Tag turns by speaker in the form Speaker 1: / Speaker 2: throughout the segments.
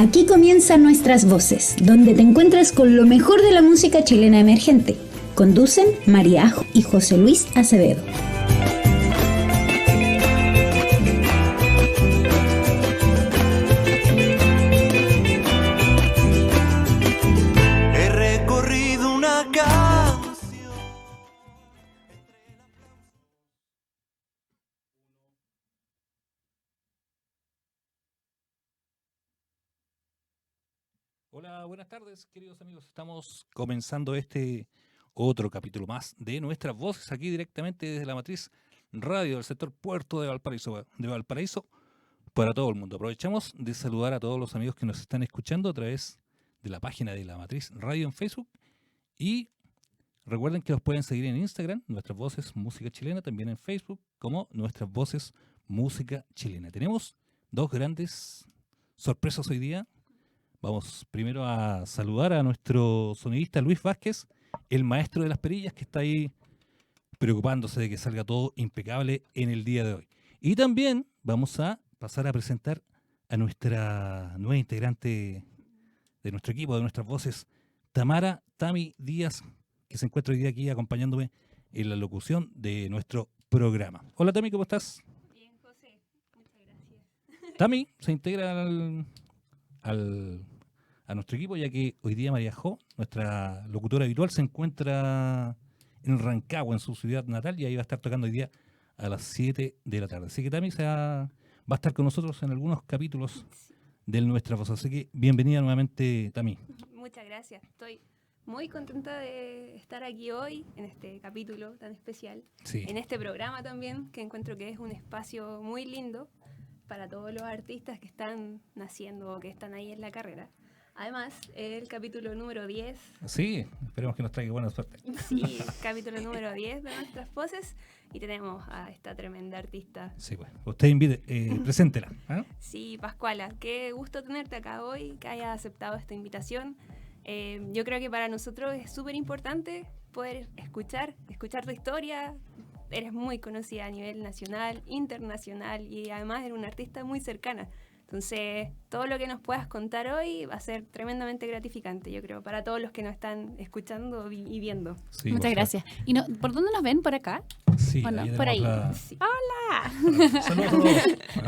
Speaker 1: Aquí comienzan Nuestras Voces, donde te encuentras con lo mejor de la música chilena emergente. Conducen María Ajo y José Luis Acevedo.
Speaker 2: He recorrido una canción.
Speaker 3: Hola, buenas tardes, queridos amigos. Estamos comenzando este otro capítulo más de Nuestras Voces, aquí directamente desde la matriz radio del sector Puerto de Valparaíso para todo el mundo. Aprovechamos de saludar a todos los amigos que nos están escuchando a través de la página de la matriz radio en Facebook, y recuerden que nos pueden seguir en Instagram, Nuestras Voces Música Chilena, también en Facebook como Nuestras Voces Música Chilena. Tenemos dos grandes sorpresas hoy día. Vamos primero a saludar a nuestro sonidista Luis Vázquez, el maestro de las perillas, que está ahí preocupándose de que salga todo impecable en el día de hoy. Y también vamos a pasar a presentar a nuestra nueva integrante de nuestro equipo, de Nuestras Voces, Tamara Tami Díaz, que se encuentra hoy día aquí acompañándome en la locución de nuestro programa. Hola Tami, ¿cómo estás?
Speaker 4: Bien, José, muchas gracias.
Speaker 3: Tami se integra a nuestro equipo, ya que hoy día María Jo, nuestra locutora habitual, se encuentra en Rancagua, en su ciudad natal, y ahí va a estar tocando hoy día a las 7 de la tarde. Así que Tami va a estar con nosotros en algunos capítulos de Nuestra Voz. Así que bienvenida nuevamente, Tami.
Speaker 4: Muchas gracias. Estoy muy contenta de estar aquí hoy en este capítulo tan especial,
Speaker 3: Sí.
Speaker 4: en este programa también, que encuentro que es un espacio muy lindo para todos los artistas que están naciendo o que están ahí en la carrera. Además, el capítulo número 10.
Speaker 3: Sí, esperemos que nos traiga buena suerte.
Speaker 4: Sí, capítulo número 10 de Nuestras Voces. Y tenemos a esta tremenda artista.
Speaker 3: Sí, pues. Usted preséntela. ¿Ah?
Speaker 4: Sí, Pascuala, qué gusto tenerte acá hoy, que hayas aceptado esta invitación. Yo creo que para nosotros es súper importante poder escuchar tu historia. Eres muy conocida a nivel nacional, internacional, y además eres una artista muy cercana. Entonces, todo lo que nos puedas contar hoy va a ser tremendamente gratificante, yo creo, para todos los que nos están escuchando y viendo.
Speaker 3: Sí,
Speaker 5: Muchas gracias. ¿Y no, por dónde nos ven? ¿Por acá?
Speaker 3: Sí,
Speaker 5: ¿O no?
Speaker 3: ahí
Speaker 5: Por ahí.
Speaker 4: Sí.
Speaker 5: ¡Hola!
Speaker 3: Saludos a todos.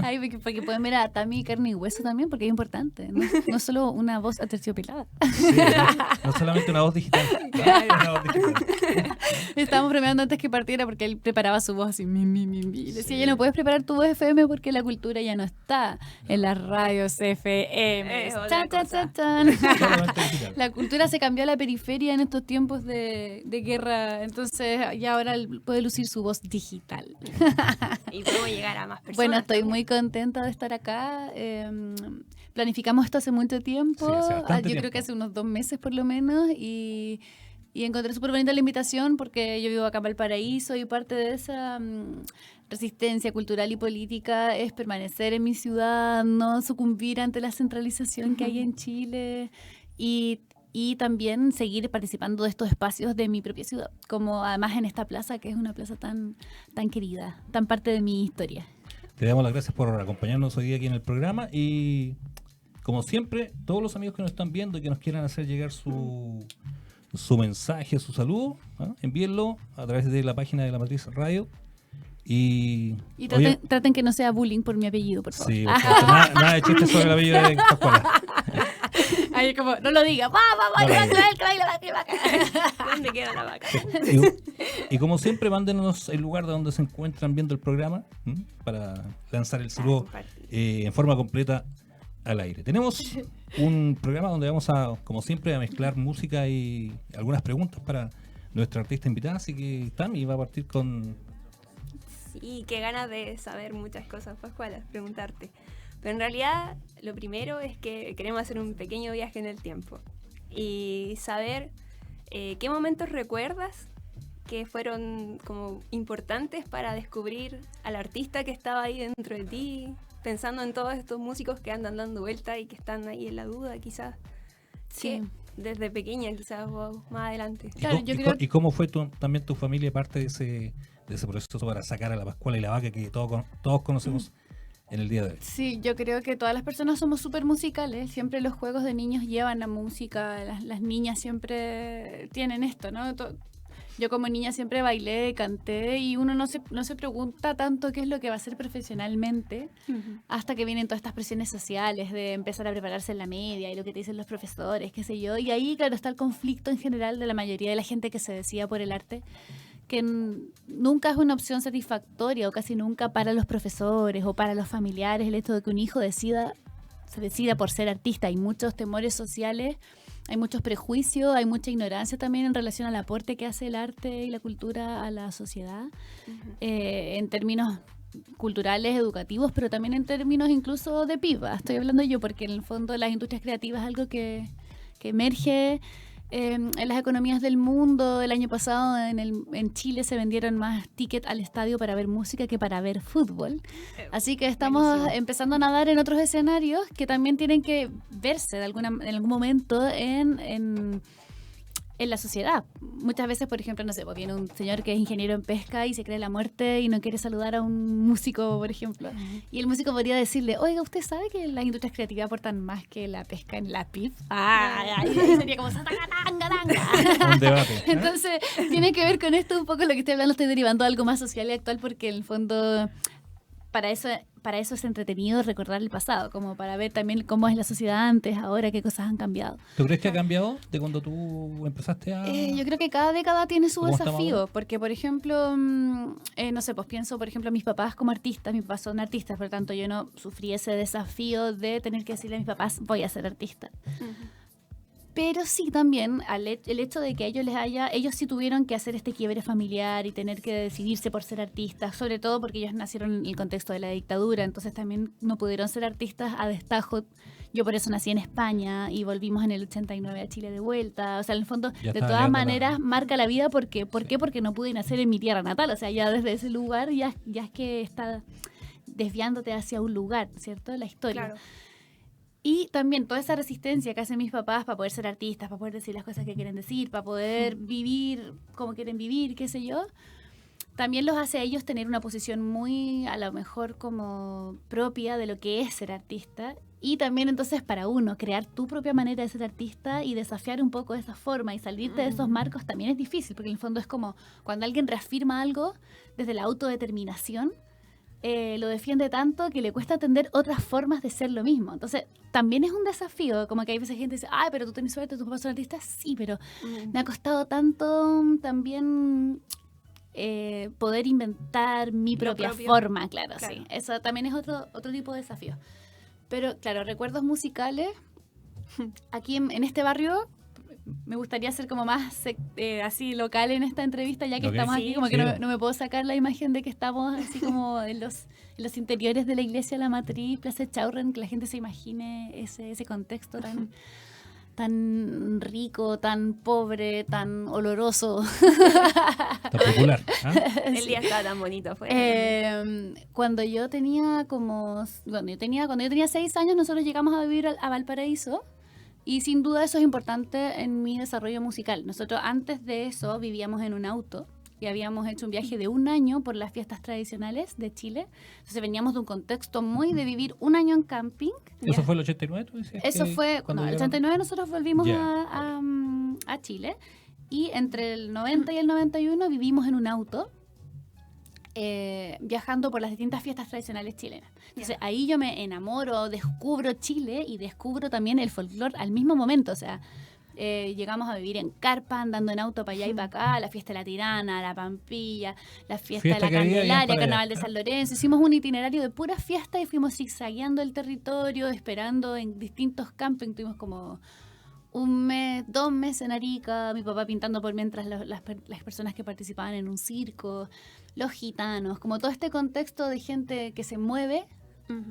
Speaker 5: Ay, porque pueden ver a Tami carne y hueso también, porque es importante. No solo una voz aterciopelada.
Speaker 3: Sí, no solamente una voz digital. Una voz digital.
Speaker 5: Estábamos premiando antes que partiera porque él preparaba su voz así. Y decía, ya no puedes preparar tu voz FM porque la cultura ya no está en las radios FM.
Speaker 4: Es otra
Speaker 5: Chan, chan,
Speaker 4: cosa.
Speaker 5: chan, chan.
Speaker 3: Solamente digital.
Speaker 5: La cultura se cambió a la periferia en estos tiempos de guerra. Entonces ya ahora él puede lucir su voz digital.
Speaker 4: Y podemos llegar a más personas.
Speaker 5: Bueno, estoy
Speaker 4: también.
Speaker 5: muy contenta de estar acá. Planificamos esto hace mucho tiempo.
Speaker 3: Sí, hace bastante
Speaker 5: Yo creo
Speaker 3: tiempo.
Speaker 5: que hace unos 2 meses por lo menos. Y encontré súper bonita la invitación porque yo vivo acá en Valparaíso y parte de esa resistencia cultural y política es permanecer en mi ciudad, no sucumbir ante la centralización que hay en Chile y también seguir participando de estos espacios de mi propia ciudad, como además en esta plaza que es una plaza tan querida, tan parte de mi historia.
Speaker 3: Te damos las gracias por acompañarnos hoy día aquí en el programa, y como siempre, todos los amigos que nos están viendo y que nos quieran hacer llegar su mensaje, su saludo, ¿ah? Envíenlo a través de la página de la Matriz Radio. Y
Speaker 5: Traten que no sea bullying por mi apellido, por favor.
Speaker 3: sí, por supuesto, nada de chistes sobre el apellido de Pascuala.
Speaker 5: Ahí como, no lo diga.
Speaker 4: ¿Dónde queda la vaca?
Speaker 3: Y como siempre, mándenos el lugar de donde se encuentran viendo el programa, ¿m? Para lanzar el saludo en forma completa al aire. Tenemos un programa donde vamos a, como siempre, a mezclar música y algunas preguntas para nuestra artista invitada, así que Tami va a partir con...
Speaker 4: Sí, qué ganas de saber muchas cosas, Pascuala, preguntarte. Pero en realidad, lo primero es que queremos hacer un pequeño viaje en el tiempo y saber qué momentos recuerdas que fueron como importantes para descubrir al artista que estaba ahí dentro de ti, pensando en todos estos músicos que andan dando vuelta y que están ahí en la duda, quizás.
Speaker 5: Sí.
Speaker 4: Que desde pequeña, quizás, o más adelante.
Speaker 5: Claro, yo creo-
Speaker 3: ¿Y cómo fue también tu familia parte de ese proceso para sacar a la Pascuala y la Vaca que todos conocemos en el día de hoy.
Speaker 5: Sí, yo creo que todas las personas somos súper musicales. Siempre los juegos de niños llevan la música. Las niñas siempre tienen esto, ¿no? Yo como niña siempre bailé, canté y uno no se pregunta tanto qué es lo que va a hacer profesionalmente hasta que vienen todas estas presiones sociales de empezar a prepararse en la media y lo que te dicen los profesores, qué sé yo. Y ahí, claro, está el conflicto en general de la mayoría de la gente que se decida por el arte, que nunca es una opción satisfactoria o casi nunca para los profesores o para los familiares el hecho de que un hijo se decida por ser artista. Hay muchos temores sociales, hay muchos prejuicios, hay mucha ignorancia también en relación al aporte que hace el arte y la cultura a la sociedad, en términos culturales, educativos, pero también en términos incluso de PIB. Estoy hablando yo porque en el fondo las industrias creativas es algo que emerge en las economías del mundo. El año pasado en Chile se vendieron más tickets al estadio para ver música que para ver fútbol. Así que estamos empezando a nadar en otros escenarios que también tienen que verse en algún momento en la sociedad. Muchas veces, por ejemplo, no sé, pues viene un señor que es ingeniero en pesca y se cree la muerte y no quiere saludar a un músico, por ejemplo. Y el músico podría decirle, oiga, ¿usted sabe que las industrias creativas aportan más que la pesca en la PIB? Ahí sería como
Speaker 3: Un debate, ¿eh?
Speaker 5: Entonces, tiene que ver con esto un poco lo que estoy hablando, estoy derivando a algo más social y actual porque en el fondo para eso es entretenido recordar el pasado, como para ver también cómo es la sociedad antes, ahora, qué cosas han cambiado.
Speaker 3: ¿Tú crees que ha cambiado de cuando tú empezaste a...?
Speaker 5: Yo creo que cada década tiene su
Speaker 3: ¿Cómo estamos
Speaker 5: desafío,
Speaker 3: ahora?
Speaker 5: porque por ejemplo, no sé, pues pienso, por ejemplo, mis papás como artistas, mis papás son artistas, por lo tanto yo no sufrí ese desafío de tener que decirle a mis papás, voy a ser artista. Pero sí también el hecho de que ellos sí tuvieron que hacer este quiebre familiar y tener que decidirse por ser artistas, sobre todo porque ellos nacieron en el contexto de la dictadura, entonces también no pudieron ser artistas a destajo. Yo por eso nací en España y volvimos en el 89 a Chile de vuelta. O sea, en el fondo,
Speaker 3: Ya
Speaker 5: de
Speaker 3: estaba
Speaker 5: todas
Speaker 3: llegando
Speaker 5: maneras, marca la vida. ¿Por qué? Porque no pude nacer en mi tierra natal. O sea, ya desde ese lugar ya es que está desviándote hacia un lugar, ¿cierto? La historia.
Speaker 4: Claro.
Speaker 5: Y también toda esa resistencia que hacen mis papás para poder ser artistas, para poder decir las cosas que quieren decir, para poder vivir como quieren vivir, qué sé yo, también los hace a ellos tener una posición muy, a lo mejor, como propia de lo que es ser artista. Y también entonces para uno, crear tu propia manera de ser artista y desafiar un poco esa forma y salirte de esos marcos también es difícil, porque en el fondo es como cuando alguien reafirma algo desde la autodeterminación, lo defiende tanto que le cuesta entender otras formas de ser lo mismo. Entonces, también es un desafío, como que hay veces gente que dice, ay, pero tú tienes suerte, tus papás son artistas. Sí, pero me ha costado tanto también poder inventar mi propia forma, claro, sí. Eso también es otro tipo de desafío. Pero, claro, recuerdos musicales, aquí en este barrio, me gustaría ser como más así local en esta entrevista, ya que estamos aquí, como que no me puedo sacar la imagen de que estamos así como en los interiores de la iglesia La Matriz, Plaza Chaurren, que la gente se imagine ese contexto tan rico, tan pobre, tan oloroso.
Speaker 3: Tan popular. ¿Ah?
Speaker 4: El día estaba tan bonito, fue.
Speaker 5: Cuando yo tenía 6 años, nosotros llegamos a vivir a Valparaíso. Y sin duda eso es importante en mi desarrollo musical. Nosotros antes de eso vivíamos en un auto y habíamos hecho un viaje de 1 año por las fiestas tradicionales de Chile. Entonces veníamos de un contexto muy de vivir 1 año en camping.
Speaker 3: ¿Eso fue el 89? ¿Tú decías
Speaker 5: Eso fue,
Speaker 3: cuando
Speaker 5: el
Speaker 3: llegaron?
Speaker 5: 89 nosotros volvimos a Chile y entre el 90 y el 91 vivimos en un auto. Viajando por las distintas fiestas tradicionales chilenas. Entonces ahí yo me enamoro, descubro Chile y descubro también el folclore al mismo momento. O sea, llegamos a vivir en carpa, andando en auto para allá y para acá, la fiesta de la Tirana, la Pampilla, la fiesta de la
Speaker 3: que había,
Speaker 5: Candelaria,
Speaker 3: para
Speaker 5: Carnaval
Speaker 3: allá.
Speaker 5: de San Lorenzo. Hicimos un itinerario de pura fiesta y fuimos zigzagueando el territorio, esperando en distintos campings. Tuvimos como 1 mes, 2 meses en Arica, mi papá pintando por mientras las personas que participaban en un circo, los gitanos, como todo este contexto de gente que se mueve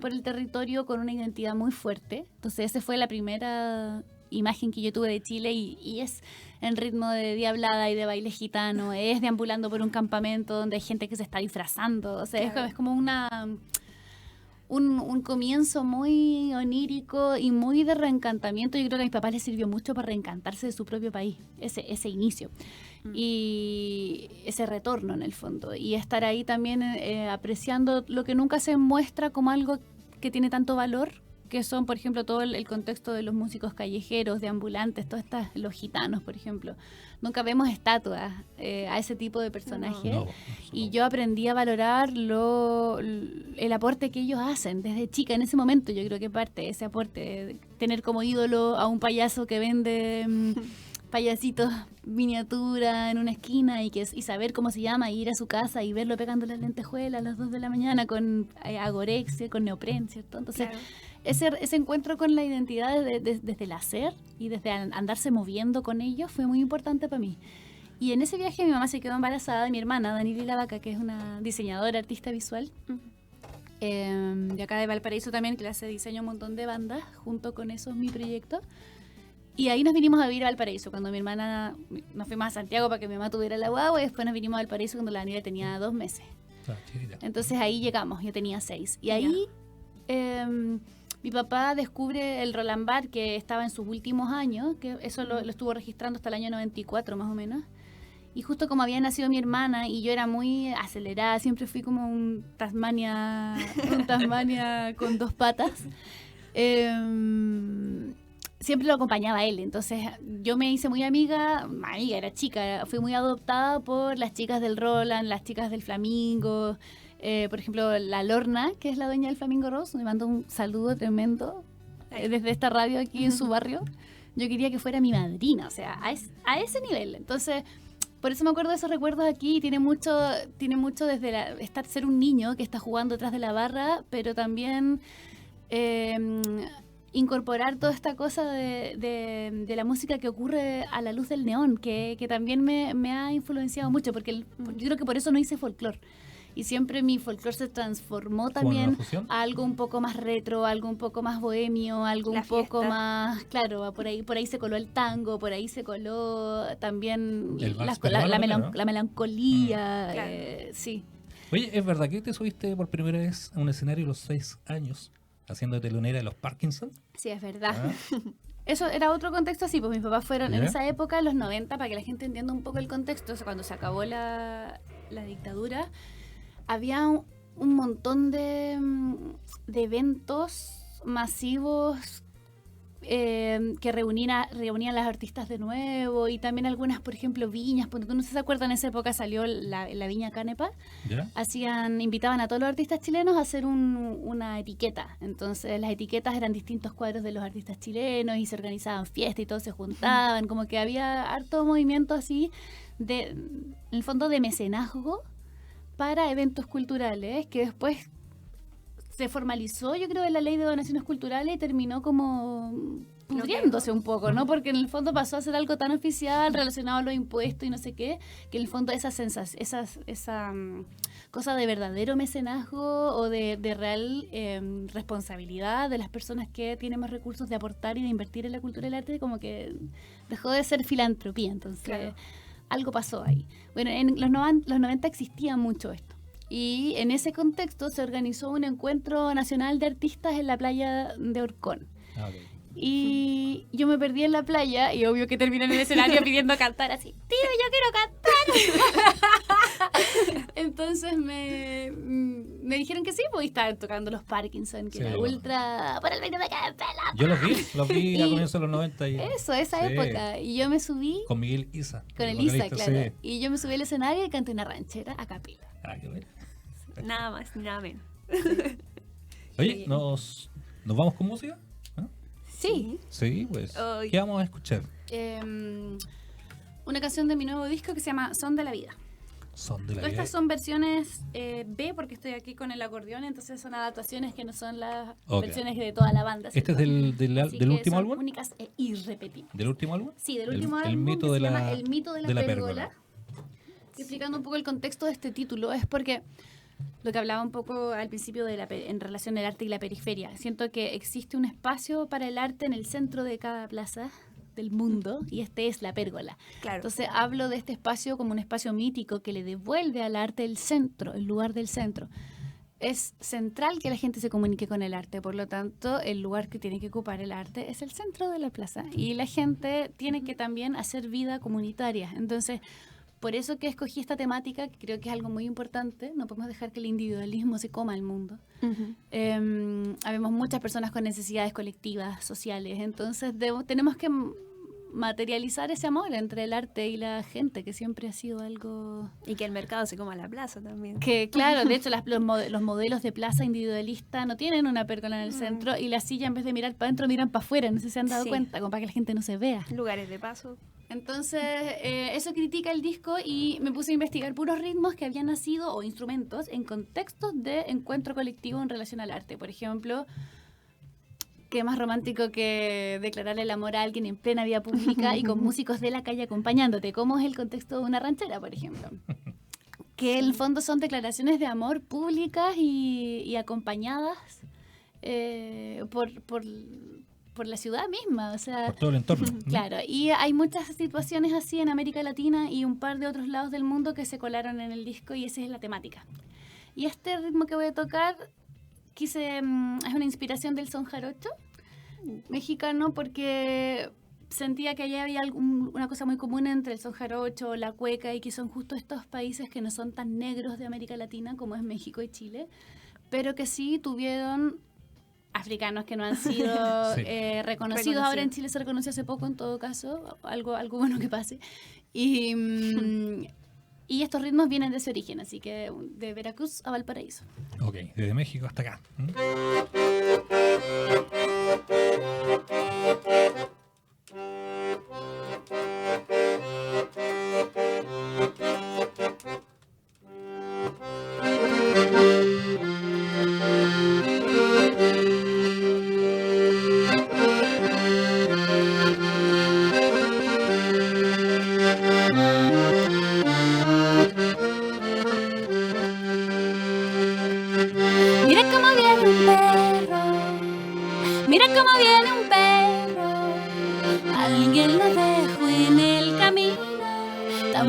Speaker 5: por el territorio con una identidad muy fuerte. Entonces esa fue la primera imagen que yo tuve de Chile y es en ritmo de diablada y de baile gitano, es deambulando por un campamento donde hay gente que se está disfrazando, o sea, es como un comienzo muy onírico y muy de reencantamiento. Yo creo que a mis papás les sirvió mucho para reencantarse de su propio país, ese inicio. Y ese retorno en el fondo. Y estar ahí también apreciando lo que nunca se muestra como algo que tiene tanto valor, que son, por ejemplo, todo el contexto de los músicos callejeros, de ambulantes, los gitanos, por ejemplo. Nunca vemos estatuas a ese tipo de personajes.
Speaker 3: No,
Speaker 5: Y yo aprendí a valorar el aporte que ellos hacen desde chica. En ese momento yo creo que parte de ese aporte, tener como ídolo a un payaso que vende payasitos miniatura en una esquina y saber cómo se llama, y ir a su casa y verlo pegando las lentejuelas a las 2 de la mañana con agorexia, con neopren, ¿cierto? Entonces,
Speaker 4: Claro.
Speaker 5: ese encuentro con la identidad desde el hacer y desde andarse moviendo con ellos fue muy importante para mí. Y en ese viaje mi mamá se quedó embarazada de mi hermana, Danili Lavaca, que es una diseñadora, artista visual, de acá de Valparaíso también, que le hace diseño a un montón de bandas, junto con eso es mi proyecto. Y ahí nos vinimos a vivir a Valparaíso, cuando mi hermana, nos fuimos a Santiago para que mi mamá tuviera la guagua, y después nos vinimos a Valparaíso cuando la Daniela tenía 2 meses.
Speaker 3: chiquitita.
Speaker 5: Entonces ahí llegamos, yo tenía 6. Y ahí mi papá descubre el Roland Bar, que estaba en sus últimos años, que eso lo estuvo registrando hasta el año 94 más o menos. Y justo como había nacido mi hermana y yo era muy acelerada, siempre fui como un Tasmania con 2 patas, siempre lo acompañaba él. Entonces yo me hice muy amiga, era chica, fui muy adoptada por las chicas del Roland, las chicas del Flamingo. Por ejemplo, la Lorna, que es la dueña del Flamingo Rose, me mandó un saludo tremendo desde esta radio aquí en su barrio. Yo quería que fuera mi madrina, o sea, a ese nivel. Entonces, por eso me acuerdo de esos recuerdos aquí. Tiene mucho desde ser un niño que está jugando detrás de la barra, pero también incorporar toda esta cosa de la música que ocurre a la luz del neón, que también me ha influenciado mucho, porque yo creo que por eso no hice folclore. Y siempre mi folclore se transformó también a algo un poco más retro, algo un poco más bohemio, algo
Speaker 4: La
Speaker 5: un poco
Speaker 4: fiesta.
Speaker 5: más, claro, por ahí se coló el tango, por ahí se coló también
Speaker 3: El vals
Speaker 5: la
Speaker 3: peruano también, ¿no?
Speaker 5: melancolía,
Speaker 4: Claro.
Speaker 5: sí.
Speaker 3: Oye, ¿es verdad que te subiste por primera vez a un escenario a los 6 años haciendo de telonera de los Parkinson?
Speaker 5: Sí, es verdad.
Speaker 3: Ah,
Speaker 5: Eso era otro contexto así, pues mis papás fueron en
Speaker 3: ¿Ya?
Speaker 5: esa época, en los 90, para que la gente entienda un poco el contexto, o sea, cuando se acabó la dictadura, había un montón de eventos masivos que reunían a las artistas de nuevo, y también algunas, por ejemplo, viñas. Porque tú no sé si se acuerdan, en esa época salió la viña Canepa.
Speaker 3: ¿ya?
Speaker 5: Invitaban a todos los artistas chilenos a hacer una etiqueta. Entonces las etiquetas eran distintos cuadros de los artistas chilenos y se organizaban fiestas y todos se juntaban. Como que había harto movimiento así, en el fondo, de mecenazgo para eventos culturales, que después se formalizó, yo creo, en la ley de donaciones culturales y terminó como pudriéndose un poco, ¿no? Porque en el fondo pasó a ser algo tan oficial relacionado a los impuestos y no sé qué, que en el fondo esa cosa de verdadero mecenazgo o de real responsabilidad de las personas que tienen más recursos de aportar y de invertir en la cultura y el arte, como que dejó de ser filantropía. Entonces,
Speaker 4: Claro.
Speaker 5: algo pasó ahí. Bueno, en los 90 existía mucho esto. Y en ese contexto se organizó un encuentro nacional de artistas en la playa de Orcón.
Speaker 3: Ah, ok.
Speaker 5: Y yo me perdí en la playa y obvio que terminé en el escenario pidiendo cantar así. ¡Tío, yo quiero cantar! Entonces me dijeron que sí, pues, y estaban tocando los Parkinson, que
Speaker 3: Sí,
Speaker 5: era
Speaker 3: bueno.
Speaker 5: ultra... ¡Por el 20 de cada pela!
Speaker 3: Yo los vi a
Speaker 5: Y-
Speaker 3: comienzos de los 90 y
Speaker 5: Eso, esa
Speaker 3: Sí.
Speaker 5: época. Y yo me subí
Speaker 3: con Miguel Isa.
Speaker 5: con el Isa,
Speaker 3: vocalista,
Speaker 5: claro.
Speaker 3: sí.
Speaker 5: Y yo me subí al escenario y canté una ranchera a capela.
Speaker 3: Ah, qué bueno.
Speaker 4: Nada más, nada menos.
Speaker 3: Oye,
Speaker 5: Sí.
Speaker 3: ¿nos vamos con música? ¿Ah?
Speaker 5: Sí.
Speaker 3: Sí, pues.
Speaker 4: Ay.
Speaker 3: ¿Qué vamos a escuchar?
Speaker 5: Una canción de mi nuevo disco que se llama Son de la Vida.
Speaker 3: Son de la
Speaker 5: Todas
Speaker 3: vida.
Speaker 5: estas son versiones B, porque estoy aquí con el acordeón, entonces son adaptaciones que no son las
Speaker 3: Ok.
Speaker 5: versiones de toda la banda.
Speaker 3: ¿Este es
Speaker 5: ¿cierto?
Speaker 3: del
Speaker 5: Así
Speaker 3: del
Speaker 5: que
Speaker 3: último
Speaker 5: son
Speaker 3: álbum?
Speaker 5: únicas e irrepetibles.
Speaker 3: ¿Del último álbum?
Speaker 5: Sí, del
Speaker 3: El-
Speaker 5: último
Speaker 3: el
Speaker 5: álbum
Speaker 3: mito
Speaker 5: que
Speaker 3: de
Speaker 5: se
Speaker 3: la-
Speaker 5: llama El mito de la
Speaker 3: de la
Speaker 5: pérgola.
Speaker 3: pérgola.
Speaker 5: Y explicando un poco el contexto de este título, es porque lo que hablaba un poco al principio en relación al arte y la periferia. Siento que existe un espacio para el arte en el centro de cada plaza del mundo, y este es la pérgola.
Speaker 4: Claro.
Speaker 5: Entonces hablo de este espacio como un espacio mítico que le devuelve al arte el centro, el lugar del centro. es central que la gente se comunique con el arte. Por lo tanto, el lugar que tiene que ocupar el arte es el centro de la plaza. Y la gente tiene que también hacer vida comunitaria. Entonces, por eso que escogí esta temática, que creo que es algo muy importante. No podemos dejar que el individualismo se coma el mundo. Habemos muchas personas con necesidades colectivas, sociales. Entonces, tenemos que materializar ese amor entre el arte y la gente, que siempre ha sido algo...
Speaker 4: Y que el mercado se coma la plaza también.
Speaker 5: Que claro, de hecho los modelos de plaza individualista no tienen una pérgola en el centro y la silla en vez de mirar para adentro miran para afuera, no sé si se han dado cuenta, como para que la gente no se vea.
Speaker 4: Lugares de paso.
Speaker 5: Entonces, eso critica el disco y me puse a investigar puros ritmos que habían nacido o instrumentos en contextos de encuentro colectivo en relación al arte. Por ejemplo, qué más romántico que declararle el amor a alguien en plena vía pública y con músicos de la calle acompañándote, como es el contexto de una ranchera, por ejemplo. Que en el fondo son declaraciones de amor públicas y acompañadas por la ciudad misma, o sea,
Speaker 3: por todo el entorno.
Speaker 5: Claro, y hay muchas situaciones así en América Latina y un par de otros lados del mundo que se colaron en el disco y esa es la temática. Y este ritmo que voy a tocar es una inspiración del son jarocho mexicano porque sentía que allá había una cosa muy común entre el son jarocho, la cueca y que son justo estos países que no son tan negros de América Latina como es México y Chile, pero que sí tuvieron africanos que no han sido reconocidos. Ahora en Chile se reconoció hace poco, en todo caso, algo bueno que pase. Y estos ritmos vienen de ese origen, así que de Veracruz a Valparaíso.
Speaker 3: Ok, desde México hasta acá.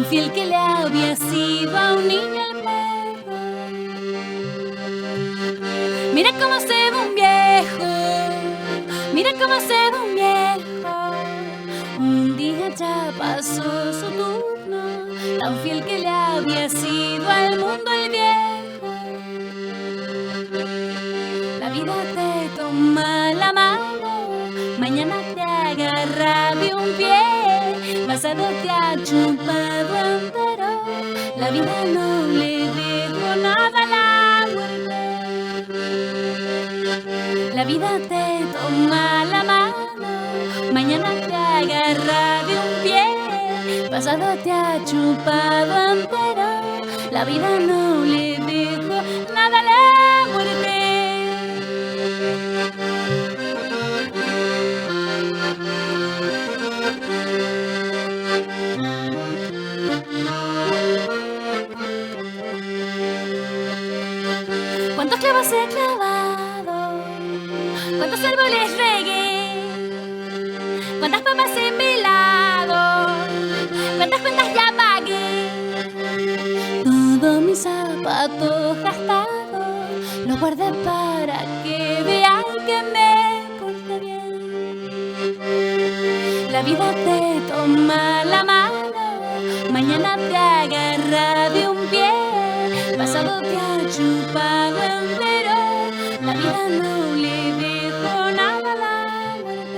Speaker 5: Fiel que le había sido a un niño el perro. Mira cómo se ve un viejo, mira cómo se ve un viejo. Un día ya pasó su turno, tan fiel que le había sido al mundo el viejo. La vida te toma la mano, mañana te agarra de un pie, pasado te ha chupado entero, la vida no le dejó nada a la muerte. La vida te toma la mano, mañana te agarra de un pie, pasado te ha chupado entero, la vida no le dejó nada a la muerte. ¿Cuántos clavos he clavado? ¿Cuántos árboles regué? ¿Cuántas papas he pelado? ¿Cuántas cuentas ya pagué? Todos mis zapatos gastados los guardé para que vean que me porté bien. La vida te toma la mano, mañana te agarra de un pie, pasado te ha chupado entero, la vida no le dejó nada a la muerte.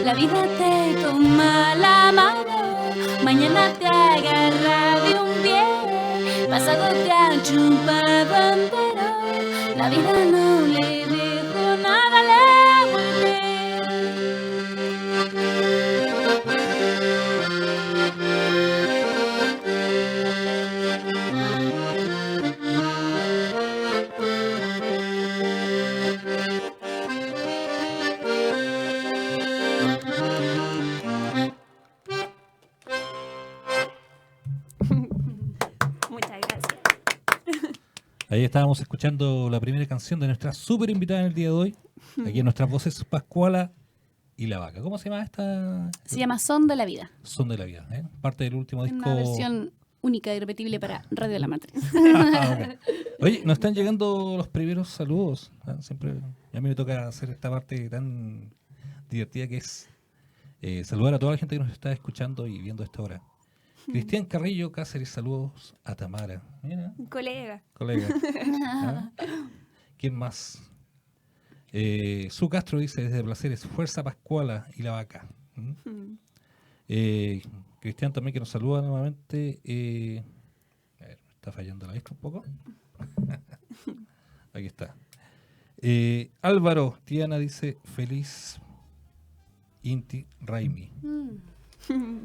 Speaker 5: La vida te toma la mano, mañana te agarra de un pie, pasado te ha chupado entero, la vida no le dejó nada a la muerte.
Speaker 3: Ahí estábamos escuchando la primera canción de nuestra súper invitada en el día de hoy. Aquí en nuestras voces, Pascuala y la Vaca. ¿Cómo se llama esta?
Speaker 5: Se llama Son de la Vida.
Speaker 3: Son de la Vida, ¿eh? Parte del último disco.
Speaker 5: Una versión única y irrepetible para Radio La Matriz.
Speaker 3: Ok. Oye, nos están llegando los primeros saludos. Siempre a mí me toca hacer esta parte tan divertida que es saludar a toda la gente que nos está escuchando y viendo a esta hora. Cristian Carrillo Cáceres, saludos a Tamara. Mira,
Speaker 4: Un colega.
Speaker 3: colega. ¿Ah? ¿Quién más? Su Castro dice desde Placeres, Fuerza Pascuala y la Vaca. Cristian también que nos saluda nuevamente. A ver, me está fallando la vista un poco. Aquí está. Álvaro Tiana dice feliz Inti Raimi.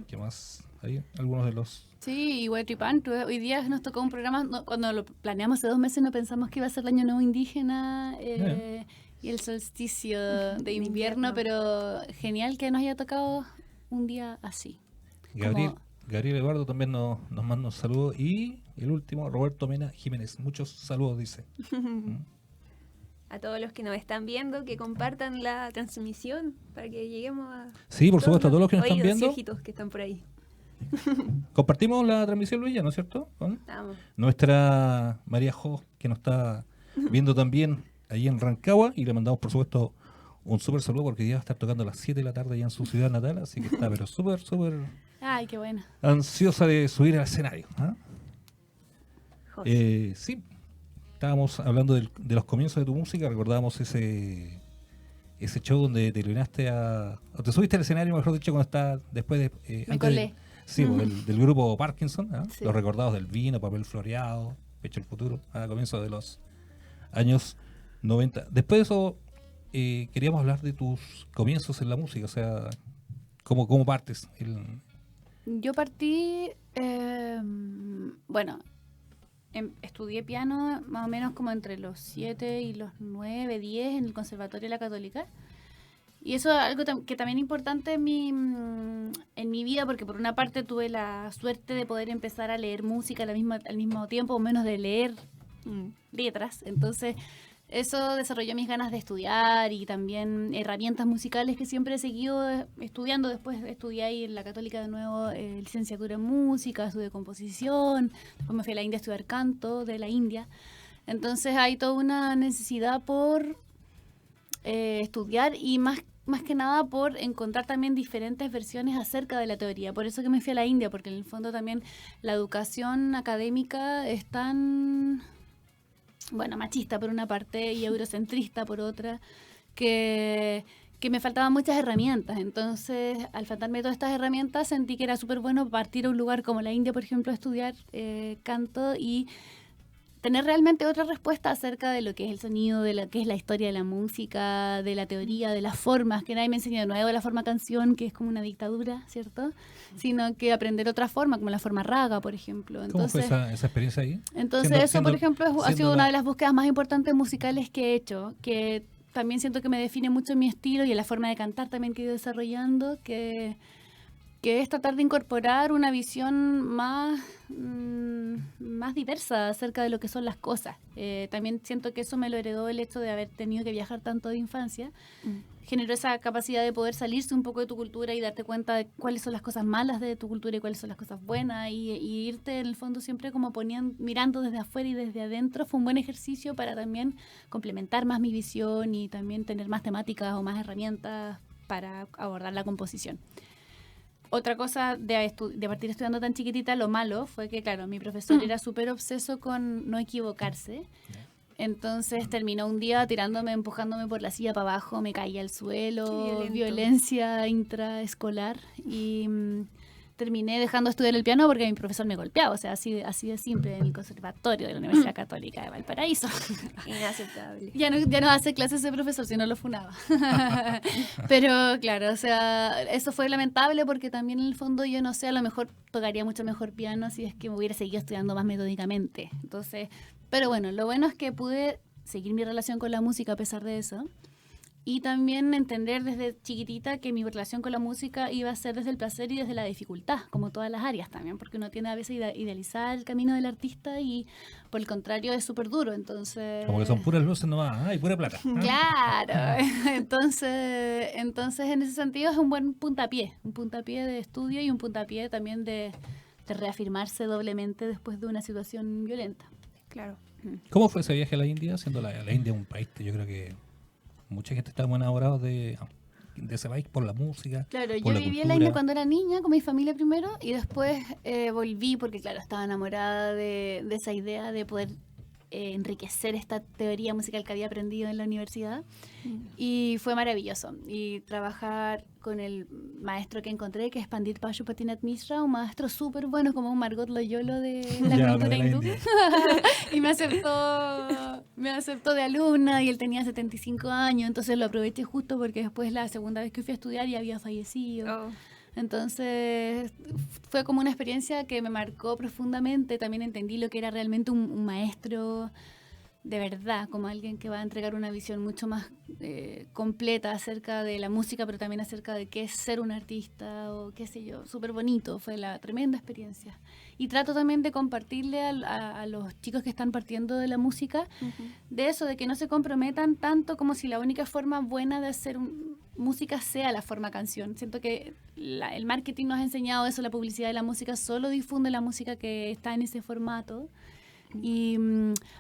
Speaker 3: ¿Qué más? ¿Hay algunos de los?
Speaker 5: Sí, y Huetripán, hoy día nos tocó un programa, cuando lo planeamos hace 2 meses no pensamos que iba a ser el Año Nuevo Indígena y el solsticio de invierno, pero genial que nos haya tocado un día así.
Speaker 3: Gabriel Eduardo también nos manda un saludo. Y el último, Roberto Mena Jiménez. Muchos saludos, dice.
Speaker 4: A todos los que nos están viendo, que compartan la transmisión para que lleguemos a...
Speaker 3: Sí, por supuesto, a todos los que nos están
Speaker 4: oídos y
Speaker 3: viendo.
Speaker 4: ojitos que están por ahí.
Speaker 3: Compartimos la transmisión, Luis, ¿no es cierto? Con
Speaker 4: Vamos.
Speaker 3: nuestra María Jo, que nos está viendo también ahí en Rancagua. Y le mandamos, por supuesto, un súper saludo porque ya va a estar tocando a las 7 de la tarde allá en su ciudad natal. Así que está, pero súper
Speaker 5: Ay, qué buena.
Speaker 3: ansiosa de subir al escenario. ¿Ah?
Speaker 4: José.
Speaker 3: Sí, estábamos hablando de los comienzos de tu música. Recordábamos ese show donde te iluminaste o te subiste al escenario, mejor dicho, cuando estás después de...
Speaker 5: Me colé.
Speaker 3: Sí, del grupo Parkinson, ¿ah?
Speaker 4: Sí.
Speaker 3: Los recordados del vino, papel floreado, Pecho el futuro, a comienzos de los años 90. Después de eso, queríamos hablar de tus comienzos en la música, o sea, cómo partes.
Speaker 5: Yo partí, estudié piano más o menos como entre los 7 y los 9, 10 en el Conservatorio de la Católica. Y eso es algo que también es importante en mi vida, porque por una parte tuve la suerte de poder empezar a leer música al mismo tiempo, o menos de leer letras. Entonces, eso desarrolló mis ganas de estudiar y también herramientas musicales que siempre he seguido estudiando. Después estudié ahí en la Católica de nuevo licenciatura en música, estudié composición. Después me fui a la India a estudiar canto de la India. Entonces hay toda una necesidad por estudiar y más que nada por encontrar también diferentes versiones acerca de la teoría. Por eso que me fui a la India, porque en el fondo también la educación académica es tan, machista por una parte y eurocentrista por otra, que me faltaban muchas herramientas. Entonces, al faltarme todas estas herramientas, sentí que era súper bueno partir a un lugar como la India, por ejemplo, a estudiar canto y tener realmente otra respuesta acerca de lo que es el sonido, de lo que es la historia de la música, de la teoría, de las formas, que nadie me enseñó de nuevo la forma canción, que es como una dictadura, ¿cierto? Sino que aprender otra forma, como la forma raga, por ejemplo.
Speaker 3: ¿Cómo
Speaker 5: Entonces,
Speaker 3: fue esa experiencia ahí?
Speaker 5: Entonces por ejemplo, ha sido una de las búsquedas más importantes musicales que he hecho, que también siento que me define mucho en mi estilo y en la forma de cantar también que he ido desarrollando, que es tratar de incorporar una visión más diversa acerca de lo que son las cosas. También siento que eso me lo heredó el hecho de haber tenido que viajar tanto de infancia. Generó esa capacidad de poder salirse un poco de tu cultura y darte cuenta de cuáles son las cosas malas de tu cultura y cuáles son las cosas buenas, y irte en el fondo siempre como mirando desde afuera y desde adentro. Fue un buen ejercicio para también complementar más mi visión y también tener más temáticas o más herramientas para abordar la composición. Otra cosa de partir estudiando tan chiquitita, lo malo fue que, claro, mi profesor era súper obseso con no equivocarse. Entonces terminó un día empujándome por la silla para abajo, me caí al suelo, violencia intraescolar, y terminé dejando de estudiar el piano porque mi profesor me golpeaba, o sea, así de simple, en el conservatorio de la Universidad Católica de Valparaíso.
Speaker 4: Inaceptable.
Speaker 5: Ya no hace clases ese profesor, si no lo funaba. Pero claro, o sea, eso fue lamentable porque también en el fondo yo no sé, a lo mejor tocaría mucho mejor piano si es que me hubiera seguido estudiando más metódicamente. Entonces, pero bueno, lo bueno es que pude seguir mi relación con la música a pesar de eso. Y también entender desde chiquitita que mi relación con la música iba a ser desde el placer y desde la dificultad, como todas las áreas también, porque uno tiende a veces idealizar el camino del artista y por el contrario es súper duro, entonces...
Speaker 3: Como que son puras luces nomás, y pura plata.
Speaker 5: Claro, entonces en ese sentido es un buen puntapié de estudio y un puntapié también de reafirmarse doblemente después de una situación violenta.
Speaker 4: Claro.
Speaker 3: ¿Cómo fue ese viaje a la India? Siendo la India un país que yo creo que mucha gente está muy enamorada de ese país por la música.
Speaker 5: Claro,
Speaker 3: por
Speaker 5: yo
Speaker 3: la
Speaker 5: viví en
Speaker 3: cultura.
Speaker 5: la India cuando era niña con mi familia primero y después volví porque, claro, estaba enamorada de esa idea de poder enriquecer esta teoría musical que había aprendido en la universidad y fue maravilloso. Y trabajar con el maestro que encontré, que es Pandit Pashupatinath Mishra, un maestro súper bueno, como un Margot Loyola de la
Speaker 3: Ya,
Speaker 5: cultura
Speaker 3: de la
Speaker 5: hindú.
Speaker 3: India.
Speaker 5: Y me aceptó de alumna y él tenía 75 años, entonces lo aproveché justo porque después la segunda vez que fui a estudiar ya había fallecido.
Speaker 4: Oh,
Speaker 5: Entonces fue como una experiencia que me marcó profundamente. También entendí lo que era realmente un maestro de verdad, como alguien que va a entregar una visión mucho más completa acerca de la música, pero también acerca de qué es ser un artista o qué sé yo. Súper bonito, fue la tremenda experiencia. Y trato también de compartirle a los chicos que están partiendo de la música, de eso, de que no se comprometan tanto como si la única forma buena de hacer música sea la forma canción. Siento que el marketing nos ha enseñado eso, la publicidad de la música solo difunde la música que está en ese formato. Y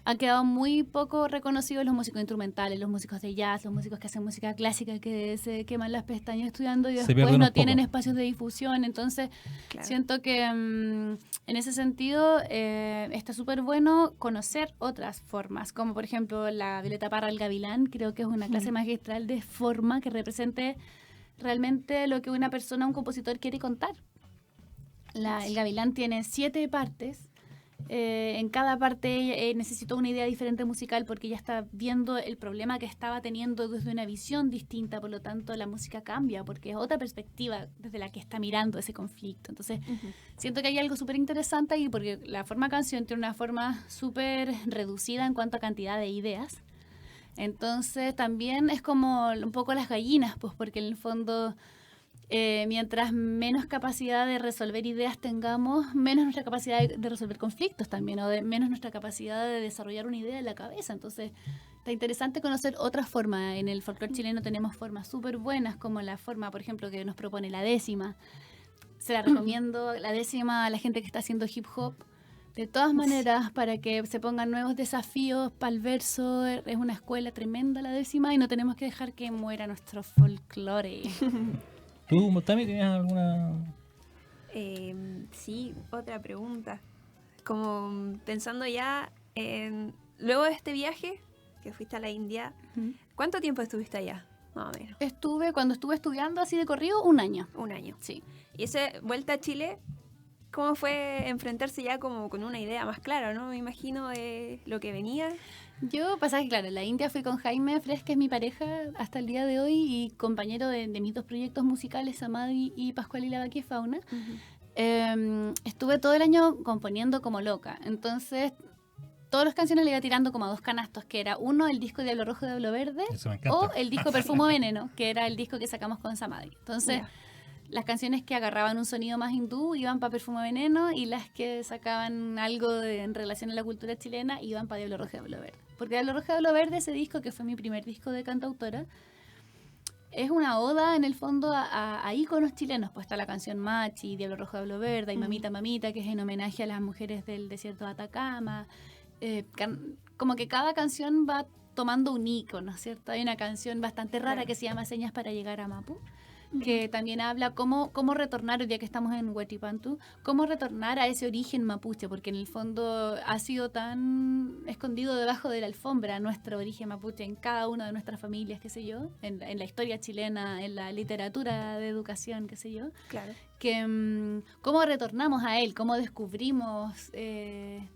Speaker 5: ha quedado muy poco reconocidos los músicos instrumentales, los músicos de jazz, los músicos que hacen música clásica, que se queman las pestañas estudiando y
Speaker 3: Se
Speaker 5: después
Speaker 3: pierden
Speaker 5: no
Speaker 3: un
Speaker 5: tienen
Speaker 3: poco.
Speaker 5: espacios de difusión. Entonces
Speaker 4: claro.
Speaker 5: siento que en ese sentido está súper bueno conocer otras formas, como por ejemplo la Violeta Parra el Gavilán. Creo que es una clase magistral de forma que represente realmente lo que una persona, un compositor quiere contar. El Gavilán tiene 7 partes. En cada parte necesitó una idea diferente musical porque ella está viendo el problema que estaba teniendo desde una visión distinta, por lo tanto la música cambia porque es otra perspectiva desde la que está mirando ese conflicto. Entonces siento que hay algo súper interesante ahí porque la forma canción tiene una forma súper reducida en cuanto a cantidad de ideas. Entonces también es como un poco las gallinas, pues porque en el fondo mientras menos capacidad de resolver ideas tengamos, menos nuestra capacidad de resolver conflictos también, o menos nuestra capacidad de desarrollar una idea en la cabeza. Entonces, está interesante conocer otras formas. En el folclore chileno tenemos formas súper buenas, como la forma, por ejemplo, que nos propone la décima. Se la recomiendo, la décima, a la gente que está haciendo hip hop. De todas maneras, para que se pongan nuevos desafíos para el verso, es una escuela tremenda la décima y no tenemos que dejar que muera nuestro folclore.
Speaker 3: ¿Tú, Tami, tenías alguna...?
Speaker 4: Sí, otra pregunta. Como pensando ya en... Luego de este viaje, que fuiste a la India, ¿cuánto tiempo estuviste allá? Más o menos.
Speaker 5: Cuando estuve estudiando así de corrido, 1 año.
Speaker 4: Un año.
Speaker 5: Sí.
Speaker 4: Y esa vuelta a Chile, ¿cómo fue enfrentarse ya como con una idea más clara, no? Me imagino de lo que venía.
Speaker 5: Yo, pasaba que claro, en la India fui con Jaime Fres, que es mi pareja hasta el día de hoy y compañero de mis 2 proyectos musicales, Samadhi y Pascual y la Fauna. Estuve todo el año componiendo como loca. Entonces, todas las canciones le iba tirando como a 2 canastos, que era uno, el disco Diablo Rojo, Diablo Verde,
Speaker 3: Eso me encanta.
Speaker 5: o el disco Perfumo Veneno, que era el disco que sacamos con Samadhi. Entonces,
Speaker 4: Ya.
Speaker 5: las canciones que agarraban un sonido más hindú iban para Perfume Veneno y las que sacaban algo en relación a la cultura chilena iban para Diablo Rojo, Diablo Verde. Porque Diablo Rojo, Diablo Verde, ese disco, que fue mi primer disco de cantautora, es una oda en el fondo a íconos chilenos. Pues está la canción Machi, Diablo Rojo, Diablo Verde, y Mamita, Mamita, que es en homenaje a las mujeres del desierto de Atacama. Como que cada canción va tomando un ícono, ¿cierto? Hay una canción bastante rara que se llama Señas para llegar a Mapu, que también habla cómo retornar, hoy día que estamos en Huetipantu, cómo retornar a ese origen mapuche, porque en el fondo ha sido tan escondido debajo de la alfombra nuestro origen mapuche en cada una de nuestras familias, qué sé yo, en la historia chilena, en la literatura de educación, qué sé yo,
Speaker 4: Claro.
Speaker 5: que cómo retornamos a él, cómo descubrimos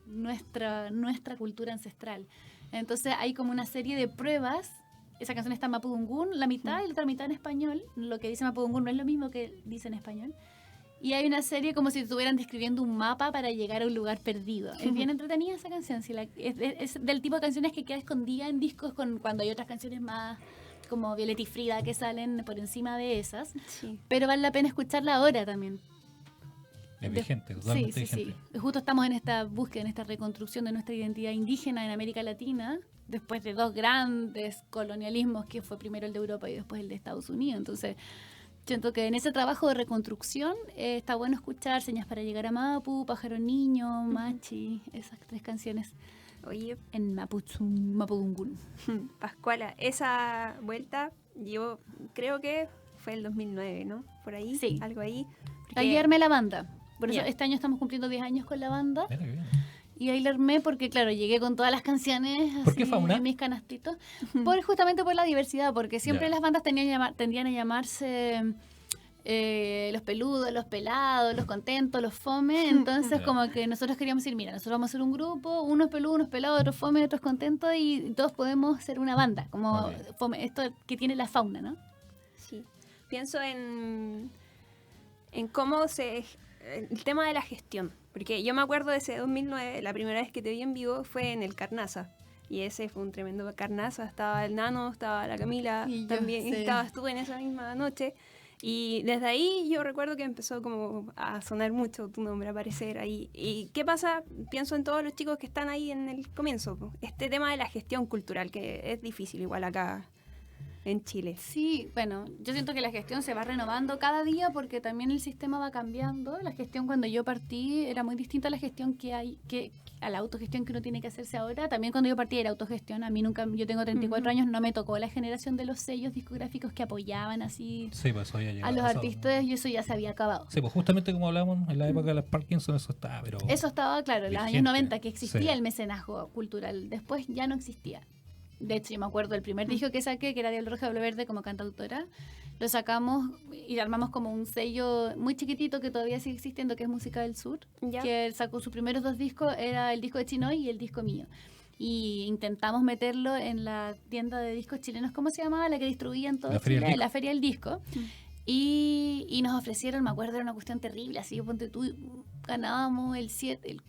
Speaker 5: nuestra cultura ancestral. Entonces hay como una serie de pruebas. Esa canción está en mapudungún, la mitad y la otra mitad en español. Lo que dice mapudungún no es lo mismo que dice en español. Y hay una serie como si estuvieran describiendo un mapa para llegar a un lugar perdido. Es bien entretenida esa canción. Es del tipo de canciones que queda escondida en discos cuando hay otras canciones más como Violeta y Frida que salen por encima de esas.
Speaker 4: Sí.
Speaker 5: Pero vale la pena escucharla ahora también.
Speaker 3: Es vigente, totalmente
Speaker 5: Sí.
Speaker 3: vigente.
Speaker 5: Justo estamos en esta búsqueda, en esta reconstrucción de nuestra identidad indígena en América Latina, después de 2 grandes colonialismos, que fue primero el de Europa y después el de Estados Unidos. Entonces, Siento que en ese trabajo de reconstrucción está bueno escuchar Señas para llegar a Mapu, Pájaro Niño, Machi, esas 3 canciones
Speaker 4: Oye,
Speaker 5: en Mapudungun.
Speaker 4: Pascuala, esa vuelta yo creo que fue el 2009, ¿no? Por ahí,
Speaker 5: Sí.
Speaker 4: algo ahí. Porque-
Speaker 5: Ahí armé la banda. Por eso
Speaker 4: Ya.
Speaker 5: este año estamos cumpliendo 10 años con la banda.
Speaker 3: Mira qué bien.
Speaker 5: Y ahí la armé porque, claro, llegué con todas las canciones
Speaker 3: ¿Por qué
Speaker 5: así
Speaker 3: fauna?
Speaker 5: en mis canastitos. Justamente por la diversidad, porque siempre
Speaker 3: Ya.
Speaker 5: las bandas tendían a llamarse los peludos, los pelados, los contentos, los fome. Entonces,
Speaker 3: Ya.
Speaker 5: como que nosotros queríamos decir, mira, nosotros vamos a hacer un grupo, unos peludos, unos pelados, otros fome, otros contentos, y todos podemos ser una banda, como
Speaker 3: Ok.
Speaker 5: fome, esto que tiene la fauna, ¿no?
Speaker 4: Sí. Pienso en cómo el tema de la gestión. Porque yo me acuerdo de ese 2009, la primera vez que te vi en vivo fue en el Carnaza. Y ese fue un tremendo Carnaza. Estaba el Nano, estaba la Camila,
Speaker 5: Y yo,
Speaker 4: también
Speaker 5: sí.
Speaker 4: estabas tú en esa misma noche. Y desde ahí yo recuerdo que empezó como a sonar mucho tu nombre, a aparecer ahí. ¿Y qué pasa? Pienso en todos los chicos que están ahí en el comienzo. Po. Este tema de la gestión cultural, que es difícil igual acá en Chile.
Speaker 5: Sí, bueno, yo siento que la gestión se va renovando cada día porque también el sistema va cambiando. La gestión cuando yo partí era muy distinta a la gestión a la autogestión que uno tiene que hacerse ahora. También cuando yo partí era autogestión. A mí nunca, yo tengo 34 años, no me tocó la generación de los sellos discográficos que apoyaban así
Speaker 3: Sí, pues eso ya llegó.
Speaker 5: a los
Speaker 3: Eso-
Speaker 5: artistas y eso ya se había acabado.
Speaker 3: Sí, pues justamente como hablábamos en la época de las Parkinson, eso estaba, pero...
Speaker 5: Eso estaba, claro, en los años
Speaker 3: Vigente.
Speaker 5: 90 que existía
Speaker 3: Sí.
Speaker 5: el mecenazgo cultural. Después ya no existía. De hecho, yo me acuerdo del primer disco que saqué, que era Diablo Roja Diablo Verde como cantautora. Lo sacamos y armamos como un sello muy chiquitito que todavía sigue existiendo, que es Música del Sur.
Speaker 4: Ya.
Speaker 5: Que sacó sus primeros 2 discos, era el disco de Chinoy y el disco mío. Y intentamos meterlo en la tienda de discos chilenos, ¿cómo se llamaba? La que distribuían todo
Speaker 3: La Feria del
Speaker 5: Chile,
Speaker 3: Disco.
Speaker 5: la Feria del Disco. Y nos ofrecieron, me acuerdo, era una cuestión terrible, así, ponte tú, ganábamos el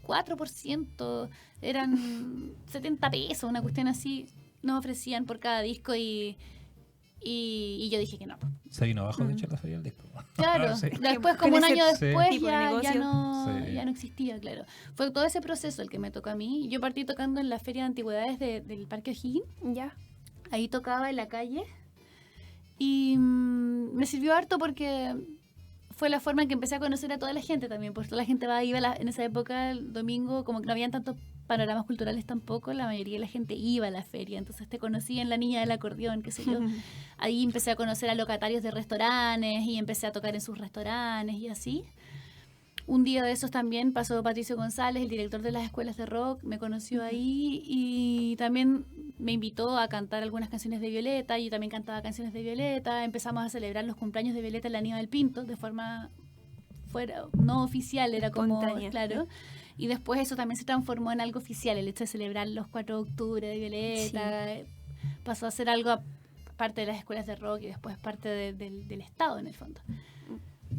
Speaker 5: 4%, eran 70 pesos, una cuestión así, nos ofrecían por cada disco y yo dije que no.
Speaker 3: Se vino abajo, de hecho, la feria del disco.
Speaker 5: Claro,
Speaker 3: Sí.
Speaker 5: después,
Speaker 4: Con
Speaker 5: como un
Speaker 4: ese
Speaker 5: año después,
Speaker 4: tipo de
Speaker 5: ya
Speaker 4: negocio.
Speaker 3: Sí.
Speaker 5: no existía, claro. Fue todo ese proceso el que me tocó a mí. Yo partí tocando en la Feria de Antigüedades del Parque O'Higgins.
Speaker 4: Ya.
Speaker 5: Ahí tocaba en la calle y me sirvió harto porque fue la forma en que empecé a conocer a toda la gente también, porque toda la gente iba en esa época, el domingo, como que no habían tantos panoramas culturales tampoco, la mayoría de la gente iba a la feria, entonces te conocí en La Niña del Acordeón, qué sé yo. Ahí empecé a conocer a locatarios de restaurantes y empecé a tocar en sus restaurantes y así. Un día de esos también pasó Patricio González, el director de las escuelas de rock, me conoció ahí y también me invitó a cantar algunas canciones de Violeta. Yo también cantaba canciones de Violeta. Empezamos a celebrar los cumpleaños de Violeta en la Niña del Pinto de forma no oficial, era como,
Speaker 4: Espontánea.
Speaker 5: claro. Y después eso también se transformó en algo oficial, el hecho de celebrar los 4 de octubre de Violeta. Pasó a ser algo parte de las escuelas de rock y después parte del Estado en el fondo.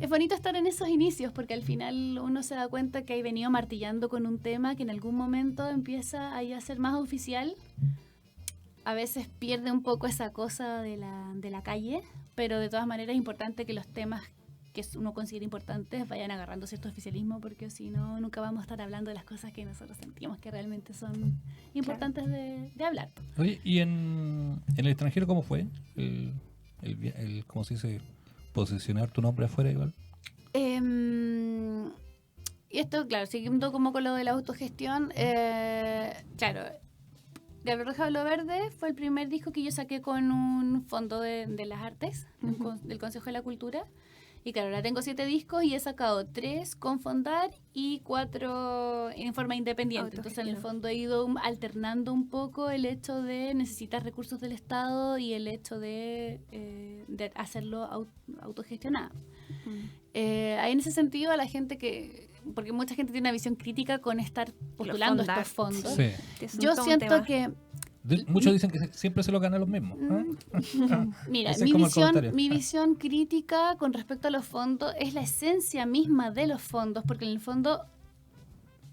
Speaker 5: Es bonito estar en esos inicios porque al final uno se da cuenta que hay venido martillando con un tema que en algún momento empieza ahí a ser más oficial. A veces pierde un poco esa cosa de la calle, pero de todas maneras es importante que los temas que uno considera importantes vayan agarrando cierto oficialismo porque si no, nunca vamos a estar hablando de las cosas que nosotros sentimos que realmente son importantes de hablar.
Speaker 3: Oye, ¿y en el extranjero cómo fue? ¿Cómo se dice? Posicionar tu nombre afuera igual.
Speaker 5: Y esto, claro, siguiendo como con lo de la autogestión, claro, Diablo Roja Diablo Verde fue el primer disco que yo saqué con un fondo de las artes, del Consejo de la Cultura. Y claro, ahora tengo 7 discos y he sacado 3 con Fondar y 4 en forma independiente. Entonces, en el fondo he ido alternando un poco el hecho de necesitar recursos del Estado y el hecho de hacerlo autogestionado. Ahí en ese sentido a la gente porque mucha gente tiene una visión crítica con estar postulando estos fondos.
Speaker 3: Sí.
Speaker 5: Yo siento que
Speaker 3: Muchos dicen que siempre se lo ganan los mismos.
Speaker 5: mira,
Speaker 3: Ese es como el comentario.
Speaker 5: mi visión crítica con respecto a los fondos es la esencia misma de los fondos, porque en el fondo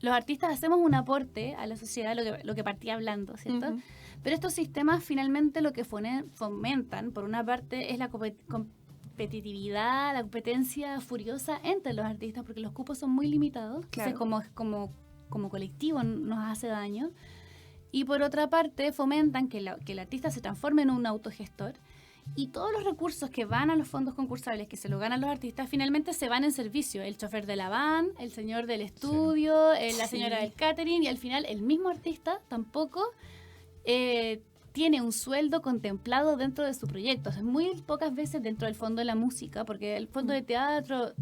Speaker 5: los artistas hacemos un aporte a la sociedad, lo que partía hablando, ¿cierto? Pero estos sistemas finalmente lo que fomentan, por una parte, es la competitividad, la competencia furiosa entre los artistas, porque los cupos son muy limitados,
Speaker 4: Claro.
Speaker 5: entonces como colectivo nos hace daño. Y por otra parte, fomentan que el artista se transforme en un autogestor Y todos los recursos que van a los fondos concursables, que se los ganan los artistas, finalmente se van en servicio. El chofer de la van, el señor del estudio, la señora del catering, y al final el mismo artista tampoco tiene un sueldo contemplado dentro de su proyecto. O sea, muy pocas veces dentro del fondo de la música, porque el fondo de teatro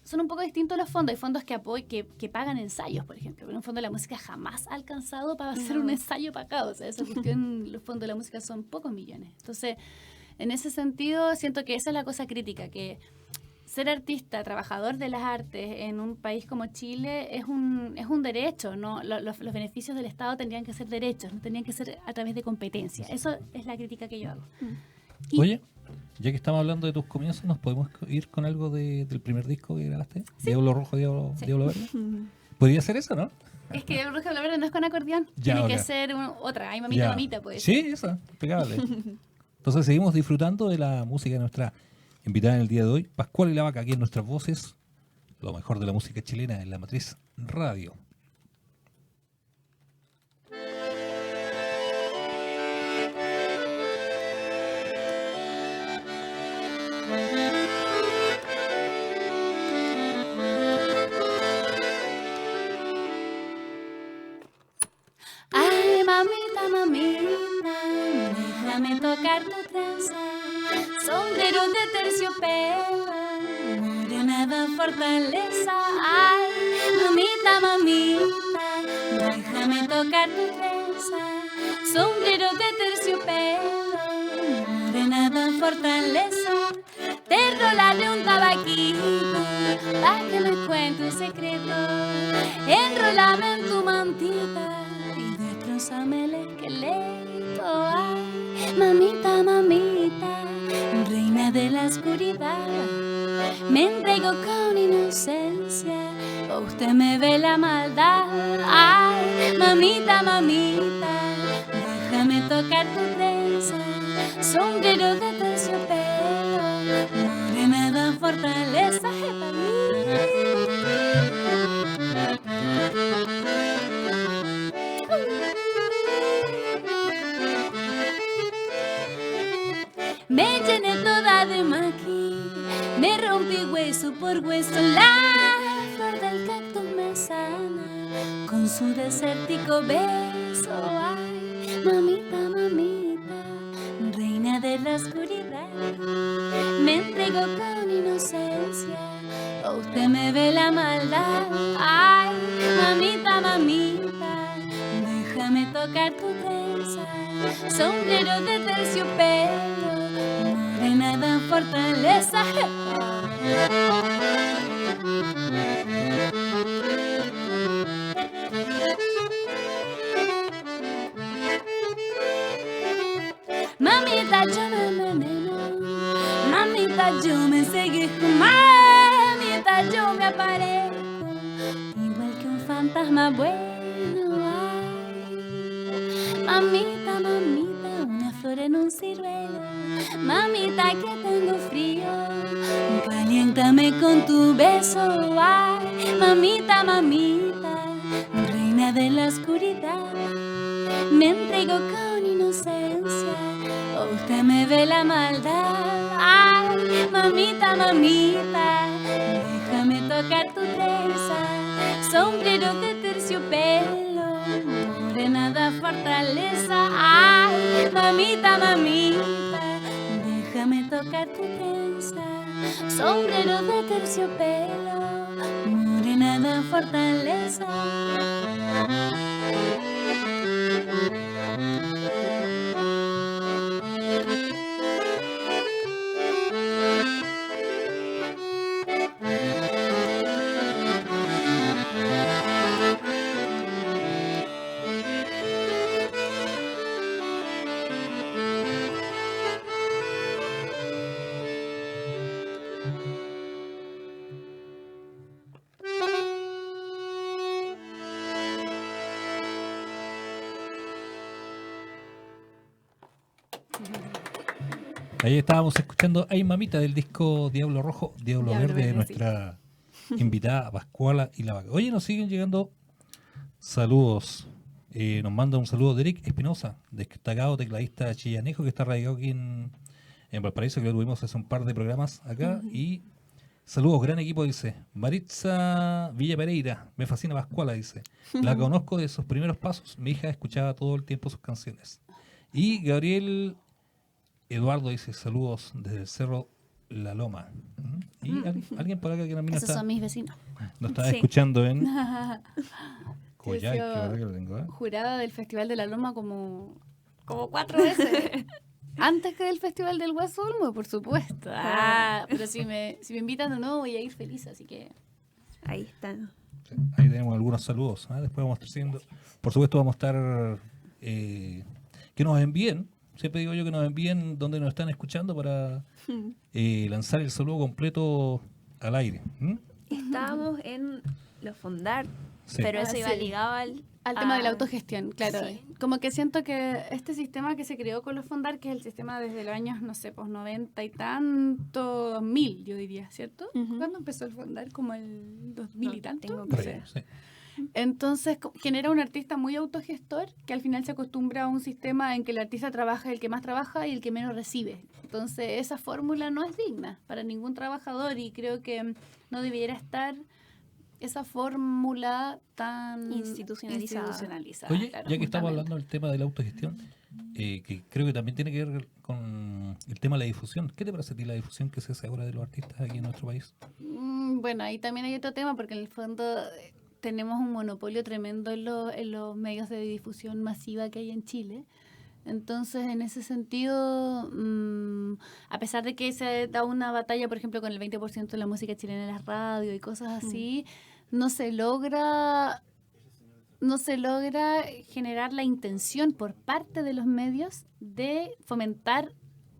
Speaker 5: son un poco distintos los fondos. Hay fondos que pagan ensayos, por ejemplo, pero un fondo de la música jamás ha alcanzado para hacer un ensayo pagado. O sea, esa cuestión, los fondos de la música son pocos millones. Entonces, en ese sentido, siento que esa es la cosa crítica, que ser artista, trabajador de las artes en un país como Chile es un derecho, ¿no? Los beneficios del Estado tendrían que ser derechos, no tendrían que ser a través de competencia. Eso es la crítica que yo hago.
Speaker 3: Oye, ya que estamos hablando de tus comienzos, ¿nos podemos ir con algo del primer disco que grabaste?
Speaker 5: Sí.
Speaker 3: Diablo Rojo, Diablo Verde. ¿Podría ser eso, no?
Speaker 5: Es que Diablo Rojo, Diablo Verde no es con acordeón,
Speaker 3: Ya,
Speaker 5: tiene que
Speaker 3: ok.
Speaker 5: ser otra. Ay, mamita,
Speaker 3: Ya.
Speaker 5: mamita, pues.
Speaker 3: Sí, esa, impecable. Entonces seguimos disfrutando de la música de nuestra invitada en el día de hoy, Pascuala y la Vaca, aquí en Nuestras Voces, lo mejor de la música chilena en la Matriz Radio.
Speaker 5: Ay, mamita, mamita, déjame tocar tu trenza, sombrero de terciopelo, morena de fortaleza. Ay, mamita, mamita, déjame tocar tu trenza, sombrero de terciopelo, morena de fortaleza. Te rolaré un tabaquito pa' que me cuente un secreto. Enrólame en tu mantita y destrozame el esqueleto. Ay, mamita, mamita, reina de la oscuridad, me entrego con inocencia, o usted me ve la maldad. Ay, mamita, mamita, déjame tocar tu trenza, sombrero de terciopelo, morena de fortaleza. Me llené toda de maqui, me rompí hueso por hueso, la flor del cactus me sana con su desértico beso. Ay, mamita, mamita, reina de la oscuridad, me entrego con inocencia, o usted me ve la maldad. Ay, mamita, mamita, déjame tocar tu trenza, sombrero de terciopelo, morena de fortaleza. Mamita, yo me enveneno, mamita, yo me enceguezco, mamita, yo me aparezco, igual que un fantasma bueno. Ay, mamita, mamita, una flor en un ciruelo, mamita, que tengo frío, caliéntame con tu beso. Ay, mamita, mamita, reina de la oscuridad, me entrego con inocencia, o usted me ve la maldad. Ay, mamita, mamita, déjame tocar tu trenza, sombrero de terciopelo, morena de fortaleza. Ay, mamita, mamita, déjame tocar tu trenza, sombrero de terciopelo, morena de fortaleza.
Speaker 3: Ahí estábamos escuchando Ay Mamita del disco Diablo Rojo, Diablo Verde de
Speaker 4: Verde,
Speaker 3: nuestra invitada Pascuala y la Vaca. Oye, nos siguen llegando saludos. Nos manda un saludo de Eric Espinosa, destacado tecladista chillanejo que está radicado aquí en en Valparaíso, que lo tuvimos hace un par de programas acá. Y saludos, gran equipo, dice. Maritza Villa Pereira, me fascina Pascuala, dice. La conozco de sus primeros pasos. Mi hija escuchaba todo el tiempo sus canciones. Y Gabriel Eduardo dice, saludos desde el Cerro La Loma. Y alguien por acá que también
Speaker 5: Esos son mis vecinos.
Speaker 3: nos está
Speaker 4: Sí.
Speaker 3: escuchando en
Speaker 5: Yo
Speaker 3: Coyhaique,
Speaker 5: he sido
Speaker 3: ¿verdad que lo tengo?
Speaker 5: jurada del Festival de la Loma como 4 veces. Antes que del Festival del Guasulmo, por supuesto. Pero si me invitan de nuevo voy a ir feliz, así que...
Speaker 4: Ahí está.
Speaker 3: Sí, ahí tenemos algunos saludos. Después vamos a estar haciendo. Por supuesto, vamos a estar. Que nos envíen. Siempre digo yo que nos envíen donde nos están escuchando para lanzar el saludo completo al aire.
Speaker 4: Estábamos en los Fondar,
Speaker 3: Sí.
Speaker 4: pero eso
Speaker 5: Ah,
Speaker 4: iba
Speaker 5: sí.
Speaker 4: ligado
Speaker 5: Al tema de la autogestión, claro.
Speaker 4: Sí.
Speaker 5: Como que siento que este sistema que se creó con los Fondar, que es el sistema desde los años, no sé, pues 90 y tanto, 2000, yo diría, ¿cierto?
Speaker 4: Ujú.
Speaker 5: ¿Cuándo empezó el Fondar? Como el 2000 y
Speaker 4: No
Speaker 5: tanto.
Speaker 4: tengo
Speaker 3: Por
Speaker 5: No
Speaker 3: ahí,
Speaker 5: sé.
Speaker 3: sí.
Speaker 5: Entonces genera un artista muy autogestor que al final se acostumbra a un sistema en que el artista trabaja el que más trabaja y el que menos recibe. Entonces esa fórmula no es digna para ningún trabajador y creo que no debiera estar esa fórmula tan
Speaker 4: Institucionalizada.
Speaker 3: Oye,
Speaker 5: claro,
Speaker 3: ya que estamos
Speaker 5: justamente.
Speaker 3: hablando del tema de la autogestión, que creo que también tiene que ver con el tema de la difusión. ¿Qué te parece a ti la difusión que se hace ahora de los artistas aquí en nuestro país?
Speaker 5: Bueno, ahí también hay otro tema porque en el fondo tenemos un monopolio tremendo en los medios de difusión masiva que hay en Chile. Entonces, en ese sentido, a pesar de que se da una batalla, por ejemplo, con el 20% de la música chilena en las radios y cosas así, no se logra generar la intención por parte de los medios de fomentar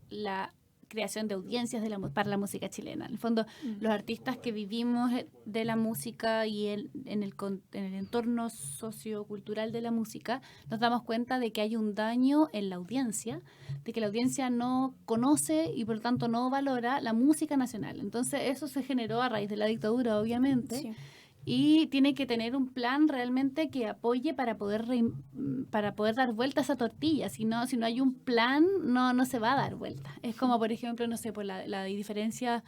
Speaker 5: la creación de audiencias para la música chilena. En el fondo, los artistas que vivimos de la música y en el entorno sociocultural de la música, nos damos cuenta de que hay un daño en la audiencia, de que la audiencia no conoce y por lo tanto no valora la música nacional. Entonces, eso se generó a raíz de la dictadura, obviamente.
Speaker 4: Sí.
Speaker 5: Y tiene que tener un plan realmente que apoye para poder dar vuelta a esa tortilla. Si no hay un plan, no se va a dar vuelta. Es como, por ejemplo, no sé, por la diferencia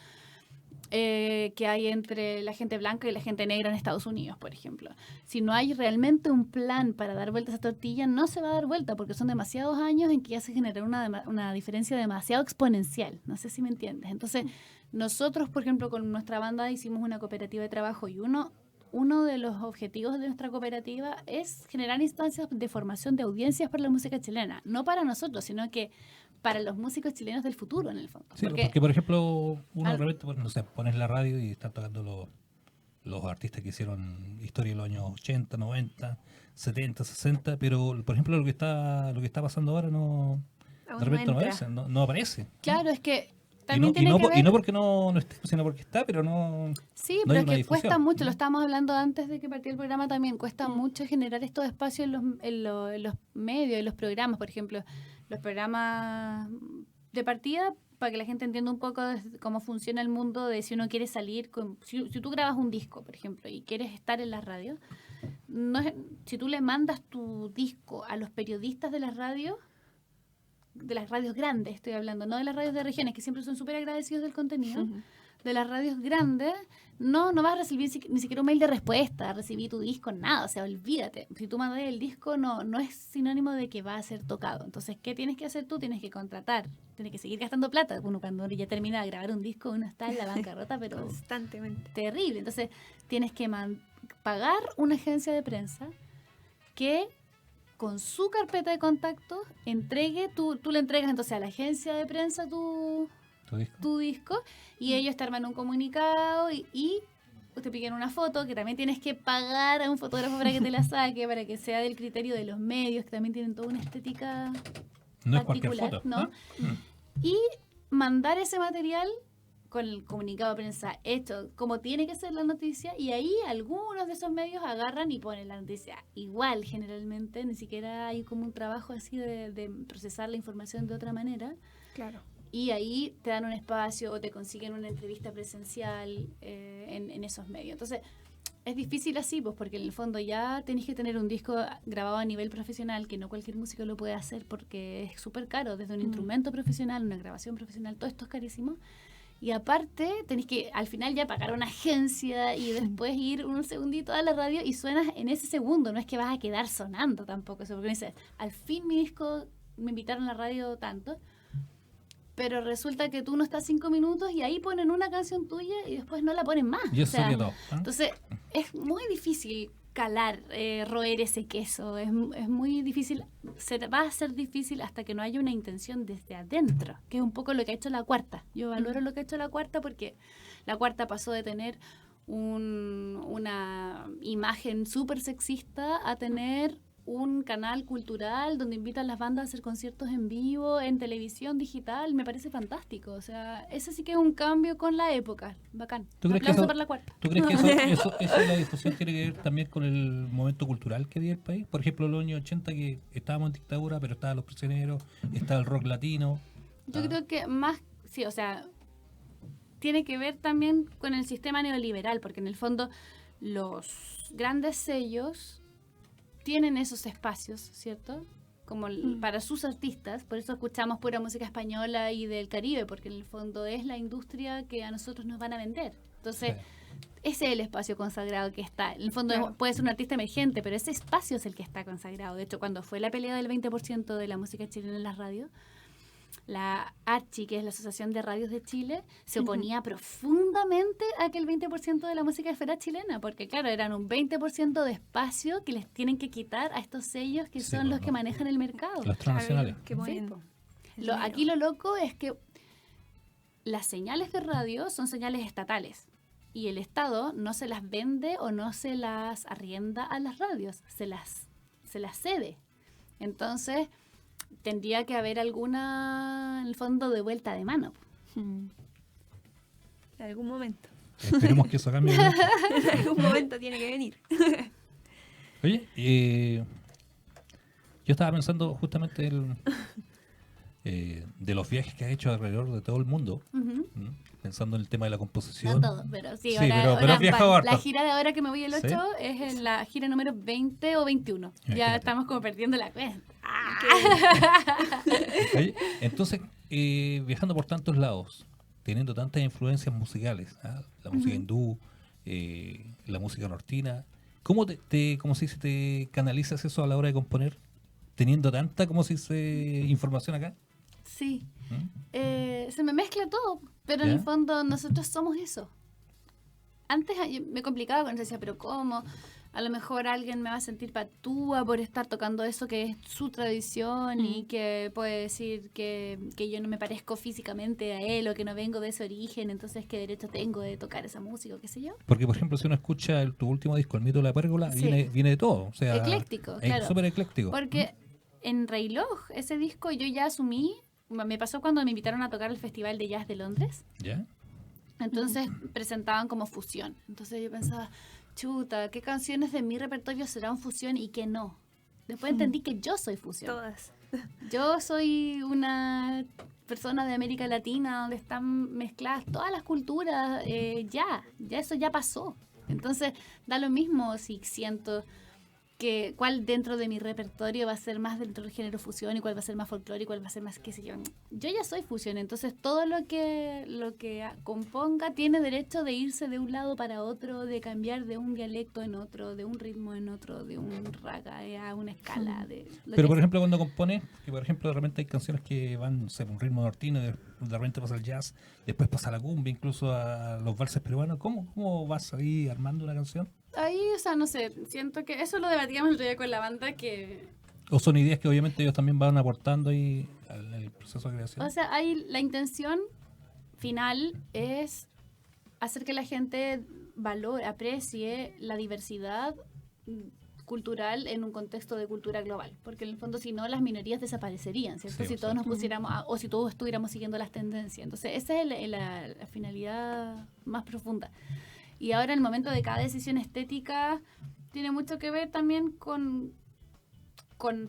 Speaker 5: que hay entre la gente blanca y la gente negra en Estados Unidos, por ejemplo. Si no hay realmente un plan para dar vuelta a esa tortilla, no se va a dar vuelta, porque son demasiados años en que ya se genera una diferencia demasiado exponencial. No sé si me entiendes. Entonces, nosotros, por ejemplo, con nuestra banda hicimos una cooperativa de trabajo y uno de los objetivos de nuestra cooperativa es generar instancias de formación de audiencias para la música chilena. No para nosotros, sino que para los músicos chilenos del futuro, en el fondo.
Speaker 3: Sí, porque por ejemplo, uno de repente, no sé, pones la radio y están tocando los artistas que hicieron historia en los años 80, 90, 70, 60, pero por ejemplo lo que está pasando ahora no
Speaker 4: Aún
Speaker 3: de repente
Speaker 4: no
Speaker 3: no
Speaker 4: entra.
Speaker 3: aparece, no aparece.
Speaker 5: Claro, es que
Speaker 3: Y
Speaker 5: también
Speaker 3: no,
Speaker 5: tiene que ver...
Speaker 3: y no porque no esté, sino porque está, pero no.
Speaker 5: Sí,
Speaker 3: no
Speaker 5: pero
Speaker 3: hay
Speaker 5: es
Speaker 3: una
Speaker 5: que
Speaker 3: difusión.
Speaker 5: cuesta mucho, lo estábamos hablando antes de que partiera el programa también, cuesta mucho generar estos espacios en los medios, en los programas, por ejemplo, los programas de partida, para que la gente entienda un poco cómo funciona el mundo de si uno quiere salir, si tú grabas un disco, por ejemplo, y quieres estar en la radio, si tú le mandas tu disco a los periodistas de las radios grandes, estoy hablando, no de las radios de regiones, que siempre son súper agradecidos del contenido, de las radios grandes, no vas a recibir ni siquiera un mail de respuesta, recibí tu disco, nada, o sea, olvídate. Si tú mandas el disco, no es sinónimo de que va a ser tocado. Entonces, ¿qué tienes que hacer tú? Tienes que contratar, tienes que seguir gastando plata. Uno cuando ya termina de grabar un disco, uno está en la bancarrota, pero
Speaker 4: Constantemente.
Speaker 5: terrible. Entonces, tienes que pagar una agencia de prensa que con su carpeta de contactos entregue, tú le entregas entonces a la agencia de prensa tu disco y ellos te arman un comunicado y te piden una foto que también tienes que pagar a un fotógrafo para que te la saque, para que sea del criterio de los medios, que también tienen toda una estética
Speaker 3: No es cualquier
Speaker 5: particular,
Speaker 3: foto.
Speaker 5: ¿no?
Speaker 3: ¿Ah?
Speaker 5: Y mandar ese material con el comunicado de prensa hecho como tiene que ser la noticia, y ahí algunos de esos medios agarran y ponen la noticia igual. Generalmente ni siquiera hay como un trabajo así de procesar la información de otra manera,
Speaker 4: Claro.
Speaker 5: y ahí te dan un espacio o te consiguen una entrevista presencial en esos medios. Entonces, Es difícil así, pues, porque en el fondo ya tenés que tener un disco grabado a nivel profesional, que no cualquier músico lo puede hacer porque es súper caro, desde un instrumento profesional, una grabación profesional, todo esto es carísimo. Y aparte, tenés que al final ya pagar una agencia y después ir un segundito a la radio y suenas en ese segundo. No es que vas a quedar sonando tampoco. Eso, porque dices, al fin mi disco, me invitaron a la radio tanto, pero resulta que tú no estás 5 minutos y ahí ponen una canción tuya y después no la ponen más.
Speaker 3: Y eso sería todo.
Speaker 5: Entonces, es muy difícil calar, roer ese queso. Es muy difícil, va a ser difícil hasta que no haya una intención desde adentro, que es un poco lo que ha hecho La Cuarta. Yo valoro lo que ha hecho La Cuarta porque La Cuarta pasó de tener una imagen súper sexista a tener un canal cultural donde invitan las bandas a hacer conciertos en vivo, en televisión digital. Me parece fantástico. O sea, ese sí que es un cambio con la época. Bacán.
Speaker 3: ¿Tú crees que
Speaker 5: Aplauso
Speaker 3: eso-
Speaker 5: para La Cuarta.
Speaker 3: ¿Tú crees que eso de la difusión tiene que ver también con el momento cultural que vive el país? Por ejemplo, en los años 80 que estábamos en dictadura, pero estaban los prisioneros, estaba el rock latino.
Speaker 5: Yo creo que más, sí, o sea, tiene que ver también con el sistema neoliberal, porque en el fondo los grandes sellos tienen esos espacios, ¿cierto? Como para sus artistas, por eso escuchamos pura música española y del Caribe, porque en el fondo es la industria que a nosotros nos van a vender. Entonces, ese es el espacio consagrado que está. En el fondo
Speaker 4: Claro.
Speaker 5: puede ser un artista emergente, pero ese espacio es el que está consagrado. De hecho, cuando fue la pelea del 20% de la música chilena en las radios, la ARCHI, que es la Asociación de Radios de Chile, se oponía profundamente a que el 20% de la música fuera chilena, porque claro, eran un 20% de espacio que les tienen que quitar a estos sellos que
Speaker 3: Sí,
Speaker 5: son
Speaker 3: pues,
Speaker 5: los
Speaker 3: no.
Speaker 5: que manejan el mercado.
Speaker 3: Los transnacionales.
Speaker 4: Que
Speaker 5: Sí,
Speaker 4: ponen
Speaker 5: po.
Speaker 4: el dinero.
Speaker 5: Aquí lo loco es que las señales de radio son señales estatales y el Estado no se las vende o no se las arrienda a las radios, se las cede. Entonces, tendría que haber alguna, en el fondo, de vuelta de mano.
Speaker 4: En algún momento.
Speaker 3: Esperemos que eso cambie.
Speaker 4: En algún momento tiene que venir.
Speaker 3: Oye, yo estaba pensando justamente de los viajes que has hecho alrededor de todo el mundo,
Speaker 5: Ujú.
Speaker 3: pensando en el tema de la composición.
Speaker 5: No todo, pero sí,
Speaker 3: Sí,
Speaker 5: ahora,
Speaker 3: pero has viajado
Speaker 5: la
Speaker 3: harto.
Speaker 5: gira de ahora que me voy el 8
Speaker 3: ¿Sí?
Speaker 5: es en la gira número 20 o 21. Ya
Speaker 3: Imagínate.
Speaker 5: estamos como perdiendo la cuenta.
Speaker 3: Oye, entonces, viajando por tantos lados, teniendo tantas influencias musicales, la música hindú, la música nortina, ¿cómo cómo se dice, te canalizas eso a la hora de componer? Teniendo tanta, ¿cómo se dice, información acá?
Speaker 5: Sí.
Speaker 3: ¿Mm?
Speaker 5: Se me mezcla todo, pero en
Speaker 3: ¿Ya?
Speaker 5: el fondo nosotros somos eso. Antes me complicaba con eso, decía, pero ¿cómo? A lo mejor alguien me va a sentir patúa por estar tocando eso que es su tradición y que puede decir que yo no me parezco físicamente a él o que no vengo de ese origen, entonces ¿qué derecho tengo de tocar esa música o qué sé yo?
Speaker 3: Porque, por ejemplo, si uno escucha tu último disco, El mito de la pérgola,
Speaker 5: Sí.
Speaker 3: viene de todo. O sea,
Speaker 5: Ecléctico,
Speaker 3: es
Speaker 5: claro.
Speaker 3: súper ecléctico.
Speaker 5: Porque en Reloj, ese disco yo ya asumí, me pasó cuando me invitaron a tocar al Festival de Jazz de Londres.
Speaker 3: ¿Ya?
Speaker 5: Entonces presentaban como fusión. Entonces yo pensaba, chuta, ¿qué canciones de mi repertorio serán fusión y qué no? Después entendí que yo soy fusión.
Speaker 4: Todas.
Speaker 5: Yo soy una persona de América Latina donde están mezcladas todas las culturas. Ya eso ya pasó. Entonces da lo mismo si siento que cuál dentro de mi repertorio va a ser más dentro del género fusión y cuál va a ser más folclore y cuál va a ser más qué sé yo. Yo ya soy fusión, entonces todo lo que componga tiene derecho de irse de un lado para otro, de cambiar de un dialecto en otro, de un ritmo en otro, de un raga a una escala. De lo
Speaker 3: Pero,
Speaker 5: que
Speaker 3: por
Speaker 5: sea.
Speaker 3: ejemplo, cuando compones, que por ejemplo, de repente hay canciones que van, no sé, un ritmo nortino, de repente pasa el jazz, después pasa la cumbia, incluso a los valses peruanos. ¿Cómo vas ahí armando una canción?
Speaker 5: Ahí, o sea, no sé, siento que eso lo debatíamos el otro día con la banda que...
Speaker 3: ¿O son ideas que obviamente ellos también van aportando ahí al proceso de creación?
Speaker 5: O sea, ahí la intención final es hacer que la gente valore, aprecie la diversidad cultural en un contexto de cultura global, porque en el fondo si no las minorías desaparecerían, ¿cierto?
Speaker 3: Sí,
Speaker 5: Si
Speaker 3: o
Speaker 5: todos
Speaker 3: sea.
Speaker 5: nos pusiéramos o si todos estuviéramos siguiendo las tendencias. Entonces esa es la finalidad más profunda. Y ahora el momento de cada decisión estética tiene mucho que ver también con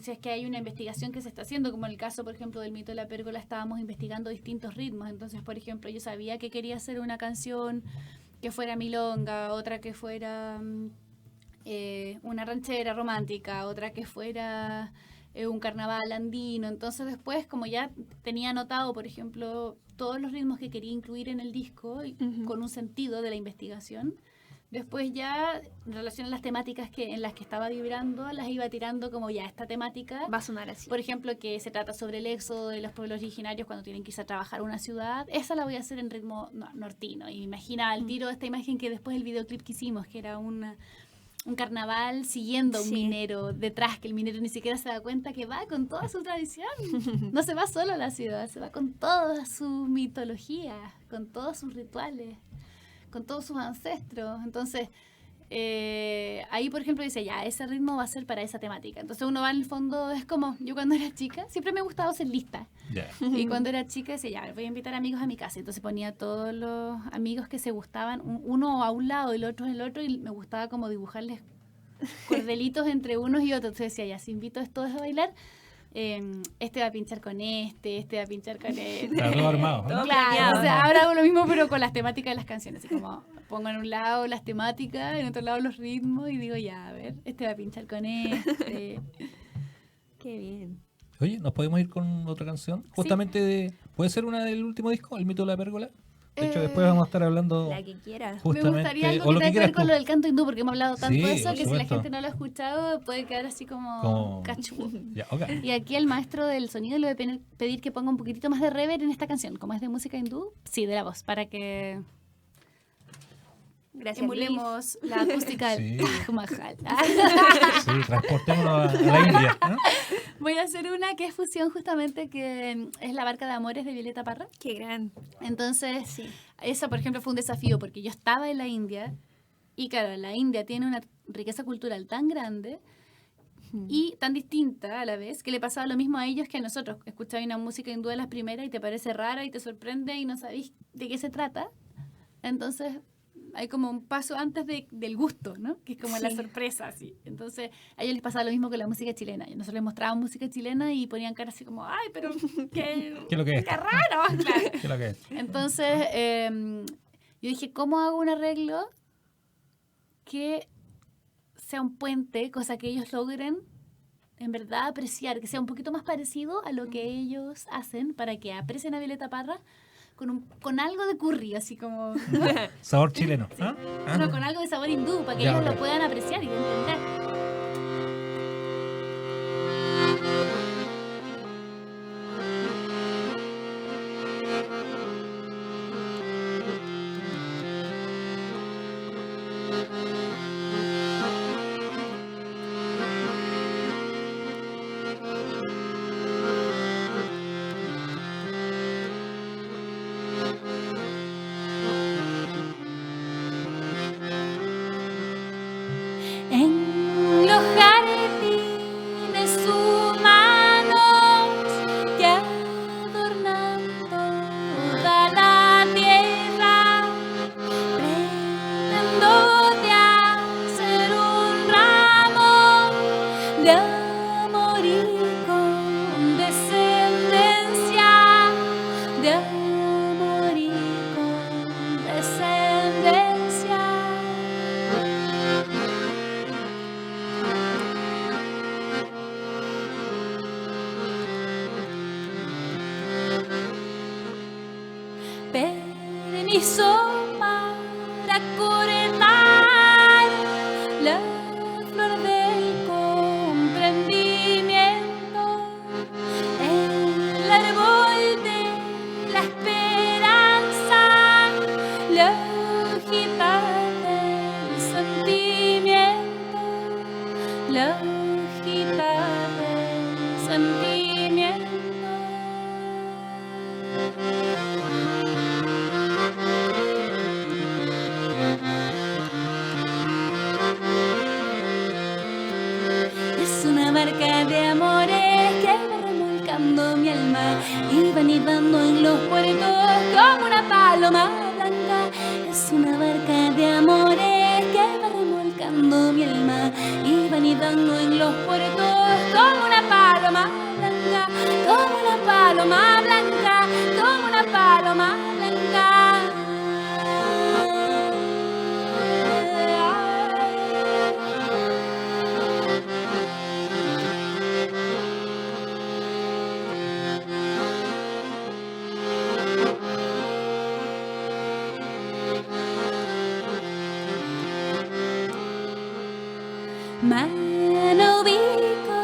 Speaker 5: si es que hay una investigación que se está haciendo, como en el caso, por ejemplo, del mito de la pérgola, estábamos investigando distintos ritmos. Entonces, por ejemplo, yo sabía que quería hacer una canción que fuera milonga, otra que fuera una ranchera romántica, otra que fuera un carnaval andino. Entonces después, como ya tenía anotado, por ejemplo, todos los ritmos que quería incluir en el disco, con un sentido de la investigación, después ya, en relación a las temáticas en las que estaba vibrando, las iba tirando como ya esta temática.
Speaker 4: Va a sonar así.
Speaker 5: Por ejemplo, que se trata sobre el éxodo de los pueblos originarios cuando tienen que irse a trabajar a una ciudad. Esa la voy a hacer en ritmo nortino. Y me imagina al tiro esta imagen que después del videoclip que hicimos, que era un carnaval siguiendo a un minero detrás, que el minero ni siquiera se da cuenta que va con toda su tradición. No se va solo a la ciudad, se va con toda su mitología, con todos sus rituales, con todos sus ancestros. Entonces, ahí, por ejemplo, dice, ya, ese ritmo va a ser para esa temática. Entonces uno va en el fondo, es como, yo cuando era chica, siempre me gustaba hacer listas.
Speaker 3: Yeah.
Speaker 5: Y cuando era chica decía, ya, voy a invitar amigos a mi casa. Entonces ponía todos los amigos que se gustaban, uno a un lado y el otro en el otro, y me gustaba como dibujarles cordelitos entre unos y otros. Entonces decía, ya, si invito a estos a bailar, este va a pinchar con este va a pinchar con este.
Speaker 3: Está todo armado, ¿no?
Speaker 5: Claro, o sea, ahora hago lo mismo pero con las temáticas de las canciones, así como pongo en un lado las temáticas, en otro lado los ritmos y digo, ya, a ver, este va a pinchar con este.
Speaker 4: Qué bien.
Speaker 3: Oye, ¿nos podemos ir con otra canción? Justamente ¿puede ser una del último disco, El mito de la pérgola? De hecho, después vamos a estar hablando
Speaker 4: La que quieras.
Speaker 3: justamente...
Speaker 5: Me gustaría algo
Speaker 3: o
Speaker 5: que
Speaker 3: lo
Speaker 5: tenga que
Speaker 3: quieras
Speaker 5: ver con
Speaker 3: tú.
Speaker 5: lo del canto hindú, porque hemos hablado tanto
Speaker 3: Sí,
Speaker 5: de eso
Speaker 3: por
Speaker 5: que si la
Speaker 3: supuesto.
Speaker 5: gente no lo ha escuchado puede quedar así como cachudo.
Speaker 3: Ya, ok.
Speaker 5: Y aquí el maestro del sonido le voy a pedir que ponga un poquitito más de reverb en esta canción. Como es de música hindú, sí, de la voz, para que
Speaker 4: Gracias, Luis.
Speaker 5: emulemos la acústica del
Speaker 3: Sí.
Speaker 5: Taj Mahal.
Speaker 3: Sí, transportémonos a la India, ¿no?
Speaker 5: Voy a hacer una que es fusión justamente, que es La barca de amores de Violeta Parra.
Speaker 4: Qué gran.
Speaker 5: Entonces,
Speaker 4: Sí.
Speaker 5: esa, por ejemplo, fue un desafío porque yo estaba en la India y, claro, la India tiene una riqueza cultural tan grande y tan distinta a la vez que le pasaba lo mismo a ellos que a nosotros. Escuchabas una música hindú de las primeras y te parece rara y te sorprende y no sabéis de qué se trata. Entonces, hay como un paso antes del gusto, ¿no? Que es como la
Speaker 4: Sí.
Speaker 5: sorpresa, así. Entonces, a ellos les pasaba lo mismo con la música chilena. Nosotros les mostrábamos música chilena y ponían cara así como, ay, pero qué,
Speaker 3: ¿Qué es lo que es?
Speaker 5: qué raro, claro.
Speaker 3: ¿Qué es lo que es?
Speaker 5: Entonces, yo dije, ¿cómo hago un arreglo que sea un puente, cosa que ellos logren en verdad apreciar, que sea un poquito más parecido a lo que ellos hacen para que aprecien a Violeta Parra con algo de curry, así como...
Speaker 3: Sabor chileno. ¿Ah? ¿Ah?
Speaker 5: No, con algo de sabor hindú, para que
Speaker 3: Ya,
Speaker 5: ellos
Speaker 3: ok.
Speaker 5: lo puedan apreciar y entender. En los jardines humanos que adornan toda la tierra, pretendo de hacer un ramo de amor y con descendencia, de amor y con descendencia. Permiso para cortar la flor del comprendimiento, el árbol de la esperanza, la hojita del sentimiento, la hojita del sentimiento. Es una barca de amores que va remolcando mi alma y va nidando en los puertos como una paloma blanca. Es una barca de amores que va remolcando mi alma y va nidando en los puertos como una paloma blanca, como una paloma blanca, como una paloma blanca. Manobiko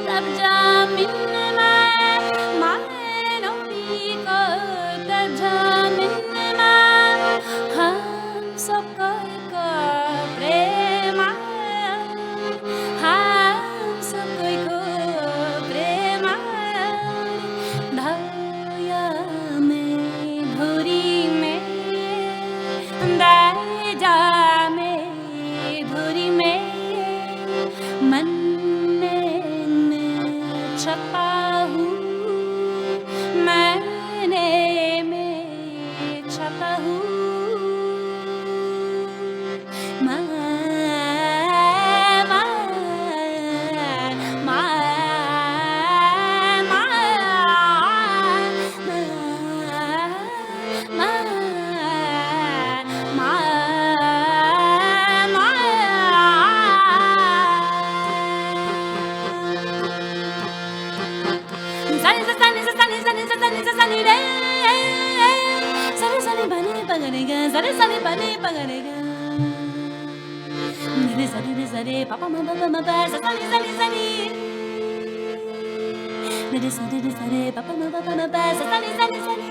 Speaker 5: tabjaminne manobiko tabjaminne ham sabko prema ham sabko prema daya me dhuri me daya me dhuri me manne छपा हूँ मैंने में छपा हूँ Papa mama mama ba sa sani sani sani Nere sare papa mama mama ba sa sani sani sani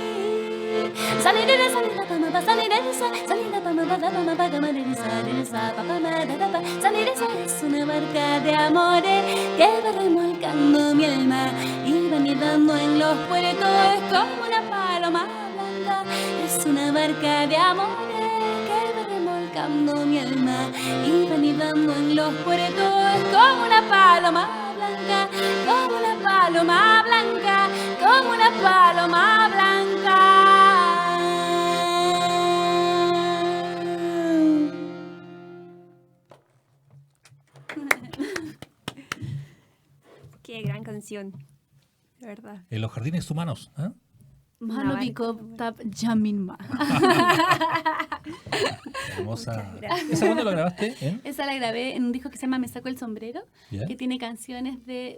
Speaker 5: Sani nere sani la mama ba sani nere sani la mama ba da mama ba ga nere sa papa ma da ba sani nere es una barca de amores que va remolcando mi alma y va nidando en los puertos como una paloma blanca es una barca de amores que va remolcando mi alma y va nidando en los puertos como una paloma blanca como una paloma blanca como una paloma blanca.
Speaker 4: Qué gran canción, de verdad.
Speaker 3: En los jardines humanos. ¿Eh?
Speaker 5: Manobiko tab jaminma.
Speaker 3: Hermosa. ¿Esa cuándo lo grabaste?
Speaker 5: Esa la grabé en un disco que se llama Me saco el sombrero,
Speaker 3: ¿Ya?
Speaker 5: que tiene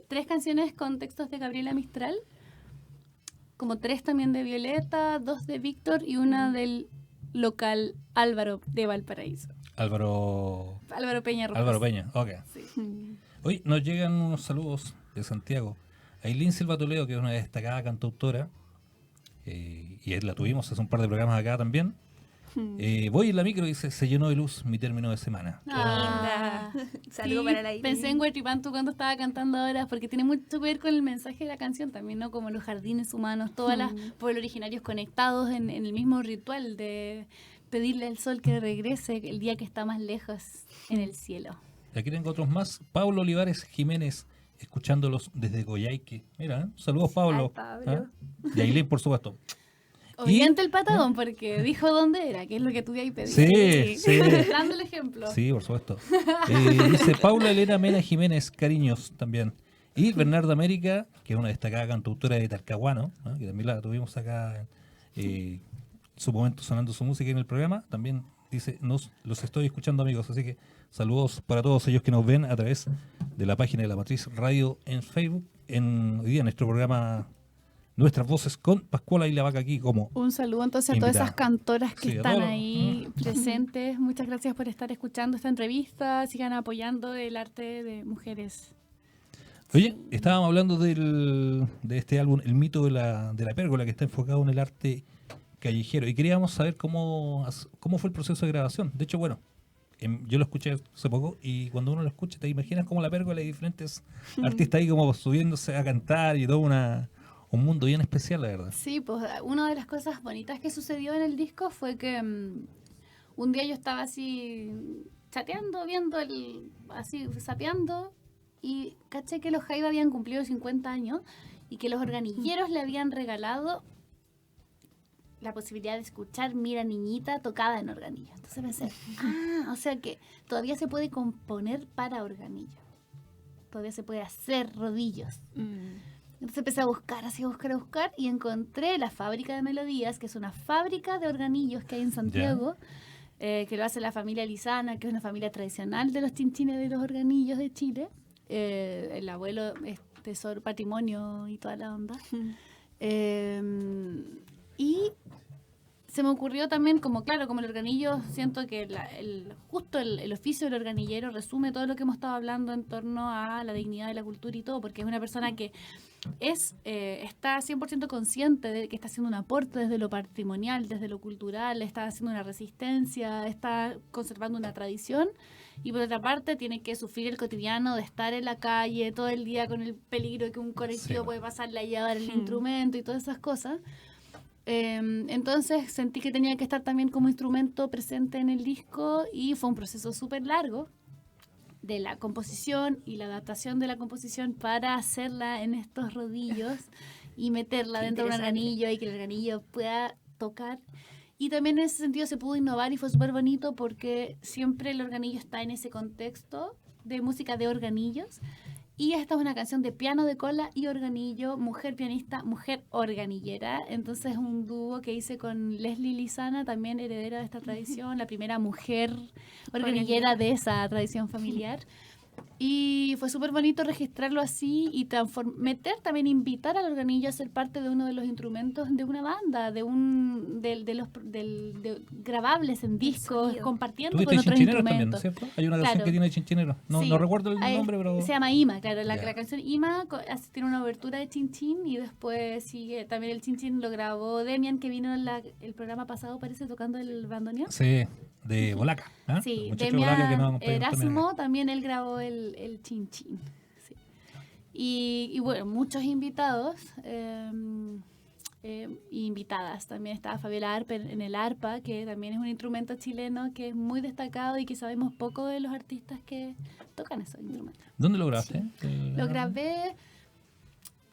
Speaker 5: tres canciones con textos de Gabriela Mistral, como 3 también de Violeta, 2 de Víctor y una del local Álvaro de Valparaíso.
Speaker 3: Álvaro
Speaker 5: Peña Rojas.
Speaker 3: Álvaro Peña, ok.
Speaker 5: Sí.
Speaker 3: Hoy nos llegan unos saludos de Santiago. Ailín Silva Toledo, que es una destacada cantautora, y la tuvimos hace un par de programas acá también. Voy en la micro y dice, se llenó de luz mi término de semana.
Speaker 5: Ah,
Speaker 4: Saludo
Speaker 5: sí,
Speaker 4: para la Aileen.
Speaker 5: pensé en Huertripantu cuando estaba cantando ahora, porque tiene mucho que ver con el mensaje de la canción también, ¿no? Como los jardines humanos, todos los pueblos originarios conectados en el mismo ritual de pedirle al sol que regrese el día que está más lejos en el cielo.
Speaker 3: Y aquí tengo otros más. Pablo Olivares Jiménez, escuchándolos desde Coyhaique. Mira, saludos Pablo.
Speaker 4: Ay, Pablo.
Speaker 3: Y Ailín, por supuesto.
Speaker 5: Oyente el patagón, porque dijo dónde era, que es lo que tú de ahí pedí.
Speaker 3: Sí.
Speaker 5: Dando el ejemplo.
Speaker 3: Sí, por supuesto. Dice Paula Elena Mena Jiménez, cariños también. Y Bernarda América, que es una destacada cantautora de Talcahuano, ¿no? Que también la tuvimos acá en su momento sonando su música en el programa. También dice, los estoy escuchando amigos, así que saludos para todos ellos que nos ven a través de la página de La Matriz Radio en Facebook. Hoy día nuestro programa Nuestras Voces con Pascuala y la Vaca aquí como
Speaker 5: un saludo entonces a
Speaker 3: invitada.
Speaker 5: todas esas cantoras que
Speaker 3: Sí, a
Speaker 5: están
Speaker 3: todos.
Speaker 5: ahí presentes. Muchas gracias por estar escuchando esta entrevista. Sigan apoyando el arte de mujeres.
Speaker 3: Oye, estábamos hablando de este álbum, El mito de la pérgola, que está enfocado en el arte callejero. Y queríamos saber cómo fue el proceso de grabación. De hecho, bueno, yo lo escuché hace poco y cuando uno lo escucha te imaginas como la pérgola y diferentes artistas ahí como subiéndose a cantar y todo un mundo bien especial, la verdad.
Speaker 5: Sí, pues una de las cosas bonitas que sucedió en el disco fue que un día yo estaba así chateando, sapeando, y caché que los Jaiba habían cumplido 50 años y que los organilleros le habían regalado la posibilidad de escuchar Mira Niñita tocada en organillo. Entonces pensé, o sea que todavía se puede componer para organillo. Todavía se puede hacer rodillos. Entonces empecé a buscar y encontré la Fábrica de Melodías, que es una fábrica de organillos que hay en Santiago, que lo hace la familia Lizana, que es una familia tradicional de los chinchines de los organillos de Chile. El abuelo es tesoro, patrimonio y toda la onda. Y se me ocurrió también, como claro, como el organillo, siento que justo el oficio del organillero resume todo lo que hemos estado hablando en torno a la dignidad de la cultura y todo, porque es una persona que está 100% consciente de que está haciendo un aporte desde lo patrimonial, desde lo cultural, está haciendo una resistencia, está conservando una tradición, y por otra parte tiene que sufrir el cotidiano de estar en la calle todo el día con el peligro de que un colectivo puede pasarle a llevar el instrumento y todas esas cosas. Entonces sentí que tenía que estar también como instrumento presente en el disco, y fue un proceso súper largo de la composición y la adaptación de la composición para hacerla en estos rodillos y meterla dentro de un organillo y que el organillo pueda tocar. Y también en ese sentido se pudo innovar y fue súper bonito porque siempre el organillo está en ese contexto de música de organillos. Y esta es una canción de piano de cola y organillo, mujer pianista, mujer organillera. Entonces un dúo que hice con Leslie Lizana, también heredera de esta tradición, la primera mujer organillera de esa tradición familiar. Y fue súper bonito registrarlo así y invitar al organillo a ser parte de uno de los instrumentos de una banda, de grabables en discos, compartiendo con otros
Speaker 3: Chinchinero también, ¿no
Speaker 5: instrumentos.
Speaker 3: es cierto? Hay una canción que tiene Chinchinero. No,
Speaker 5: Sí.
Speaker 3: no recuerdo el nombre, pero...
Speaker 5: Se llama Ima, claro. La canción Ima tiene una obertura de Chin Chin y después sigue también el Chin Chin lo grabó Demian, que vino en el programa pasado, parece, tocando el bandoneón.
Speaker 3: Sí, de Bolaca. ¿Eh?
Speaker 5: Sí,
Speaker 3: Muchacho Bolaca que nos
Speaker 5: Demian
Speaker 3: acompañó
Speaker 5: Erasmo también él grabó el Chin Chin. Sí. Y bueno, muchos invitados y invitadas. También estaba Fabiola Arpe en el arpa, que también es un instrumento chileno que es muy destacado y que sabemos poco de los artistas que tocan esos instrumentos.
Speaker 3: ¿Dónde lo grabaste?
Speaker 5: Lo grabé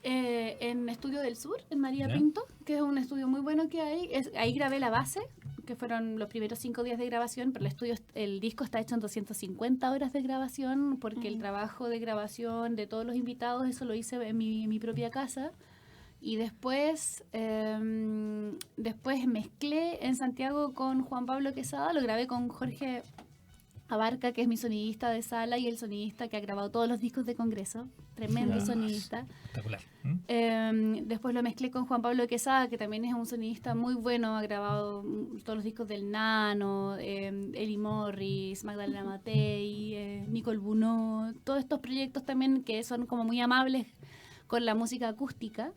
Speaker 5: en Estudio del Sur, en María
Speaker 3: ¿Ya?
Speaker 5: Pinto, que es un estudio muy bueno que hay. Ahí grabé la base, que fueron los primeros 5 días de grabación, pero el disco está hecho en 250 horas de grabación, porque el trabajo de grabación de todos los invitados, eso lo hice en mi propia casa. Y después mezclé en Santiago con Juan Pablo Quesada, lo grabé con Jorge Abarca, que es mi sonidista de sala y el sonidista que ha grabado todos los discos de Congreso, tremendo sonidista.
Speaker 3: Espectacular.
Speaker 5: Después lo mezclé con Juan Pablo Quesada, que también es un sonidista muy bueno, ha grabado todos los discos del Nano, Eli Morris, Magdalena Matei, Nicole Bunot, todos estos proyectos también que son como muy amables con la música acústica.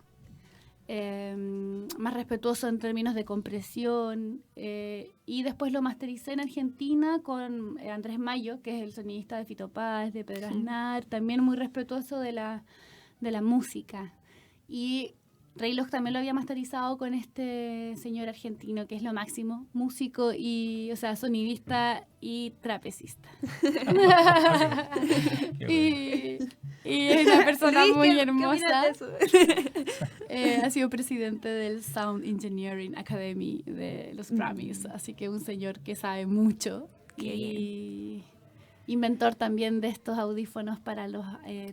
Speaker 5: Más respetuoso en términos de compresión, y después lo mastericé en Argentina con Andrés Mayo, que es el sonidista de Fito Páez, de Pedro Aznar, también muy respetuoso de la música. Y Raylock también lo había masterizado con este señor argentino, que es lo máximo, músico y, o sea, sonidista y trapecista. Y es una persona muy hermosa. Ha sido presidente del Sound Engineering Academy de los Grammys, así que un señor que sabe mucho. Y inventor también de estos audífonos para los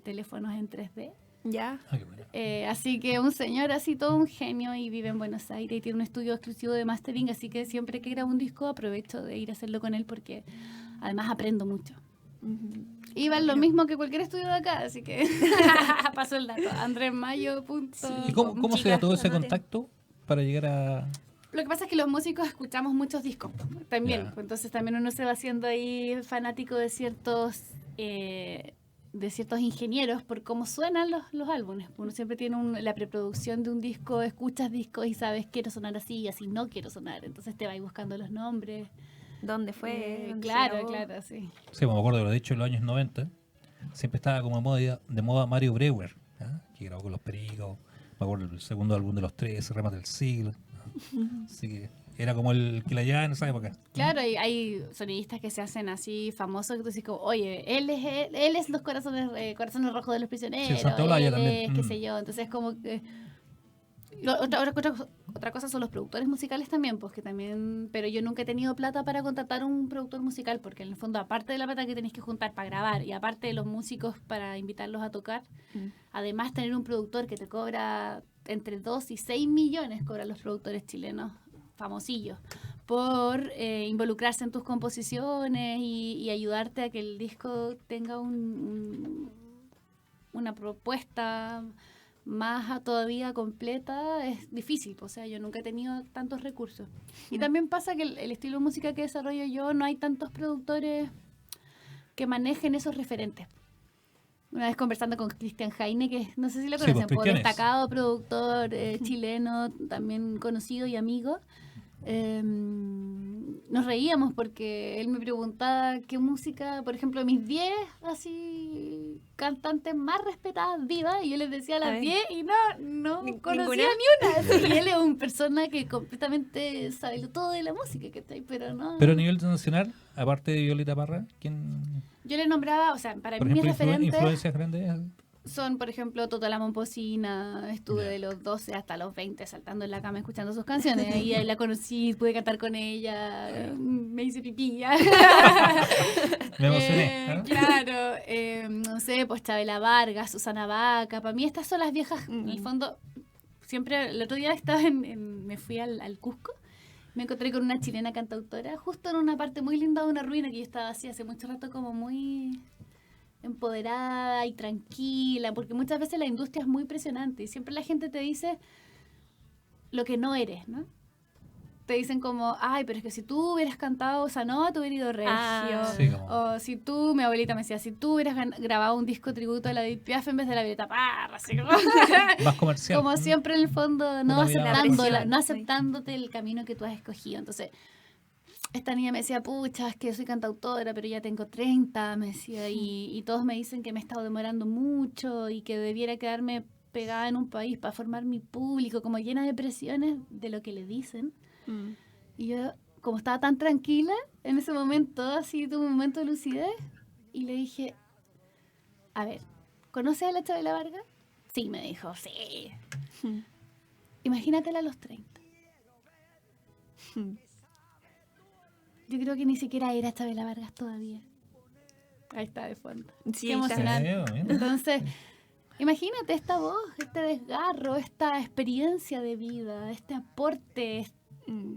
Speaker 5: teléfonos en 3D.
Speaker 4: Ya.
Speaker 3: Ah, qué bueno.
Speaker 5: Así que un señor así, todo un genio, y vive en Buenos Aires y tiene un estudio exclusivo de mastering, así que siempre que grabo un disco aprovecho de ir a hacerlo con él porque además aprendo mucho. Y va lo mismo que cualquier estudio de acá, así que paso el dato. andresmayo.com.
Speaker 3: ¿Y cómo se da todo ese contacto para llegar a...?
Speaker 5: Lo que pasa es que los músicos escuchamos muchos discos también,
Speaker 3: Ya.
Speaker 5: entonces también uno se va haciendo ahí fanático de ciertos ingenieros por cómo suenan los álbumes. Uno siempre tiene la preproducción de un disco, escuchas discos y sabes quiero sonar así y así no quiero sonar, entonces te vas buscando los nombres.
Speaker 4: ¿Dónde fue? ¿Dónde se
Speaker 5: Claro,
Speaker 4: grabó?
Speaker 5: claro, sí.
Speaker 3: Sí, me acuerdo que lo he dicho en los años 90. Siempre estaba como de moda Mario Breuer, ¿ah? Que grabó con los Pericos. Me acuerdo el segundo álbum de los Tres, Remate del Siglo. ¿no? Así que era como el que la llevaba en esa época.
Speaker 5: Claro, hay sonidistas que se hacen así famosos que tú dices como, oye, él es los corazones rojos de los prisioneros,
Speaker 3: Sí, Santa Olaya
Speaker 5: él
Speaker 3: también.
Speaker 5: es, qué sé yo, entonces como que otra cosa son los productores musicales también, pues que también, pero yo nunca he tenido plata para contratar un productor musical, porque en el fondo, aparte de la plata que tenéis que juntar para grabar y aparte de los músicos para invitarlos a tocar, además tener un productor que te cobra entre 2 y 6 millones, cobran los productores chilenos famosillos, por involucrarse en tus composiciones y ayudarte a que el disco tenga una propuesta todavía completa, es difícil. O sea, yo nunca he tenido tantos recursos. Y también pasa que el estilo de música que desarrollo yo, no hay tantos productores que manejen esos referentes. Una vez conversando con Cristian Jaine, que no sé si lo
Speaker 3: Sí, pues,
Speaker 5: conocen,
Speaker 3: Cristian es.
Speaker 5: destacado productor chileno, también conocido y amigo. Nos reíamos porque él me preguntaba qué música, por ejemplo, mis 10 así cantantes más respetadas vivas, y yo les decía las
Speaker 4: Ay.
Speaker 5: 10 y no conocía
Speaker 4: ¿Ninguna?
Speaker 5: ni una. Sí, y él es una persona que completamente sabe todo de la música, ¿cachai? Pero no.
Speaker 3: Pero a nivel nacional, aparte de Violeta Parra, ¿quién,
Speaker 5: Yo le nombraba, o sea, para
Speaker 3: por
Speaker 5: mí mis
Speaker 3: ejemplo,
Speaker 5: referentes
Speaker 3: influencias grandes?
Speaker 5: son, por ejemplo, Toto la Momposina. Estuve
Speaker 3: Ya.
Speaker 5: de los 12 hasta los 20 saltando en la cama escuchando sus canciones. Y ahí la conocí, pude cantar con ella, me hice pipí.
Speaker 3: Me emocioné. ¿ah?
Speaker 5: Claro, no sé, pues Chabela Vargas, Susana Baca. Para mí estas son las viejas, en el
Speaker 4: Mm.
Speaker 5: fondo. Siempre, el otro día estaba me fui al Cusco. Me encontré con una chilena cantautora justo en una parte muy linda de una ruina que yo estaba así hace mucho rato, como muy empoderada y tranquila, porque muchas veces la industria es muy presionante y siempre la gente te dice lo que no eres, ¿no? Te dicen como, ay, pero es que si tú hubieras cantado bossa nova, te hubiera ido regio.
Speaker 4: Ah.
Speaker 3: Sí, como-
Speaker 5: O si tú, mi abuelita me decía, si tú hubieras grabado un disco tributo a la Edith Piaf en vez de la Violeta Parra, así como,
Speaker 3: Más comercial.
Speaker 5: como siempre en el fondo, no
Speaker 3: Una mirada
Speaker 4: más
Speaker 5: no
Speaker 4: presión.
Speaker 5: aceptándote el camino que tú has escogido. Entonces, esta niña me decía, pucha, es que yo soy cantautora, pero ya tengo 30, me decía, y todos me dicen que me he estado demorando mucho y que debiera quedarme pegada en un país para formar mi público, como llena de presiones de lo que le dicen.
Speaker 4: Mm.
Speaker 5: Y yo, como estaba tan tranquila, en ese momento, así tuve un momento de lucidez, y le dije, a ver, ¿conoces a la Chabela Vargas? Sí, me dijo, sí.
Speaker 4: Mm.
Speaker 5: Imagínatela a los 30. Yo creo que ni siquiera era Chabela Vargas todavía. Ahí está de fondo.
Speaker 4: Sí,
Speaker 5: Qué
Speaker 4: ahí está.
Speaker 5: emocionante.
Speaker 3: Sí,
Speaker 5: Entonces, imagínate esta voz, este desgarro, esta experiencia de vida, este aporte.
Speaker 4: Mm.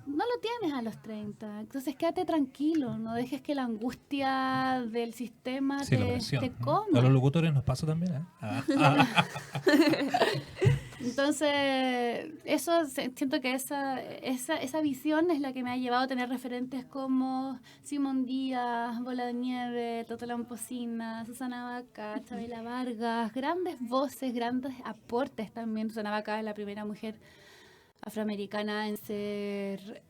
Speaker 5: No lo tienes a los 30. Entonces, quédate tranquilo. No dejes que la angustia del sistema
Speaker 3: Sí, la
Speaker 5: te
Speaker 3: presión.
Speaker 5: coma.
Speaker 3: A los locutores nos pasa también. ¿eh?
Speaker 5: Entonces, eso siento que esa visión es la que me ha llevado a tener referentes como Simón Díaz, Bola de Nieve, Toto la Momposina, Susana Baca, Chabela Vargas, grandes voces, grandes aportes también. Susana Baca es la primera mujer afroamericana en ser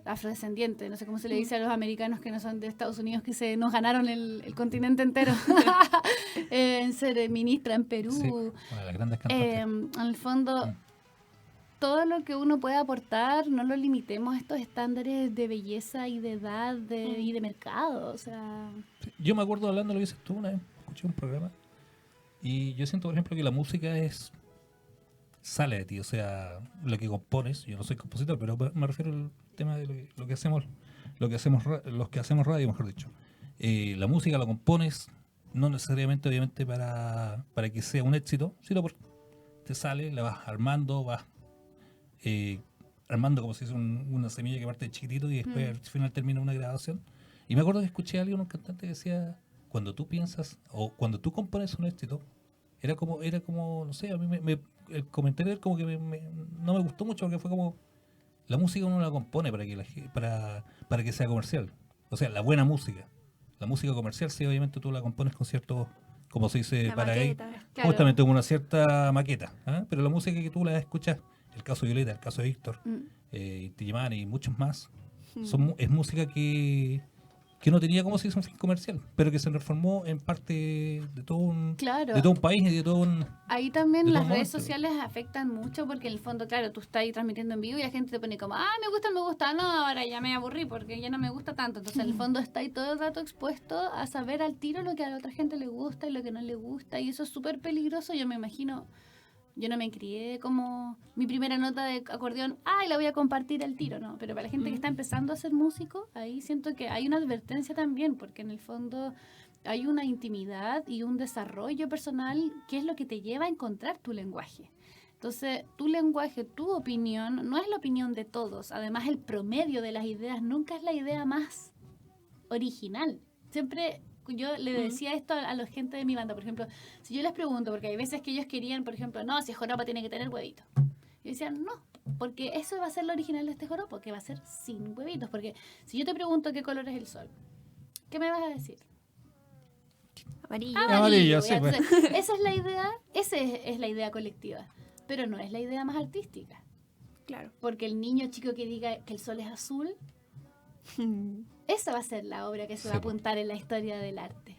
Speaker 5: afrodescendiente, no sé cómo se le dice a los americanos que no son de Estados Unidos, que nos ganaron el continente entero, en ser ministra en Perú.
Speaker 3: Sí, una de las grandes cantantes.
Speaker 5: En el fondo, todo lo que uno puede aportar, no lo limitemos a estos estándares de belleza y de edad y de mercado. O sea,
Speaker 3: Yo me acuerdo hablando, lo que dices tú una vez, escuché un programa, y yo siento, por ejemplo, que la música sale de ti, o sea, lo que compones. Yo no soy compositor, pero me refiero al tema de lo que hacemos, los que hacemos radio, mejor dicho. La música la compones no necesariamente, obviamente, para que sea un éxito, sino porque te sale, la vas armando, armando como si fuese una semilla que parte de chiquitito y después al final termina una grabación. Y me acuerdo que escuché a alguien, un cantante, que decía, cuando tú piensas o cuando tú compones un éxito, era como no sé, a mí el comentario de él como que no me gustó mucho, porque fue como, la música uno la compone para que sea comercial. O sea, la buena música. La música comercial, sí, obviamente tú la compones con cierto, como se dice
Speaker 4: La
Speaker 3: para gay,
Speaker 4: maqueta.
Speaker 5: claro.
Speaker 3: justamente con una cierta maqueta. ¿Ah? Pero la música que tú la escuchas, el caso de Violeta, el caso de Víctor, Tillemani y muchos más, es música que no tenía, como se dice, un fin comercial, pero que se transformó en parte de todo un,
Speaker 5: claro.
Speaker 3: de todo un país y de todo un...
Speaker 5: Ahí también
Speaker 3: de
Speaker 5: las
Speaker 3: todo
Speaker 5: redes
Speaker 3: momento.
Speaker 5: sociales afectan mucho porque en el fondo, claro, tú estás ahí transmitiendo en vivo y la gente te pone como, me gusta, no, ahora ya me aburrí porque ya no me gusta tanto. Entonces, en el fondo está ahí todo el rato expuesto a saber al tiro lo que a la otra gente le gusta y lo que no le gusta, y eso es súper peligroso. Yo me imagino, yo no me crié como mi primera nota de acordeón, la voy a compartir al tiro, no. Pero para la gente que está empezando a ser músico, ahí siento que hay una advertencia también, porque en el fondo hay una intimidad y un desarrollo personal que es lo que te lleva a encontrar tu lenguaje. Entonces, tu lenguaje, tu opinión, no es la opinión de todos. Además, el promedio de las ideas nunca es la idea más original. Siempre yo le decía esto a la gente de mi banda, por ejemplo, si yo les pregunto, porque hay veces que ellos querían, por ejemplo, no, si es joropo tiene que tener huevito. Y decían, no, porque eso va a ser lo original de este joropo, que va a ser sin huevitos. Porque si yo te pregunto qué color es el sol, ¿qué me vas a decir?
Speaker 4: Amarillo.
Speaker 3: Amarillo, sí, pues.
Speaker 5: Entonces, esa es la idea colectiva, pero no es la idea más artística.
Speaker 4: Claro.
Speaker 5: Porque el niño chico que diga que el sol es azul, esa va a ser la obra que se va a
Speaker 3: Sí, po.
Speaker 5: apuntar en la historia del arte.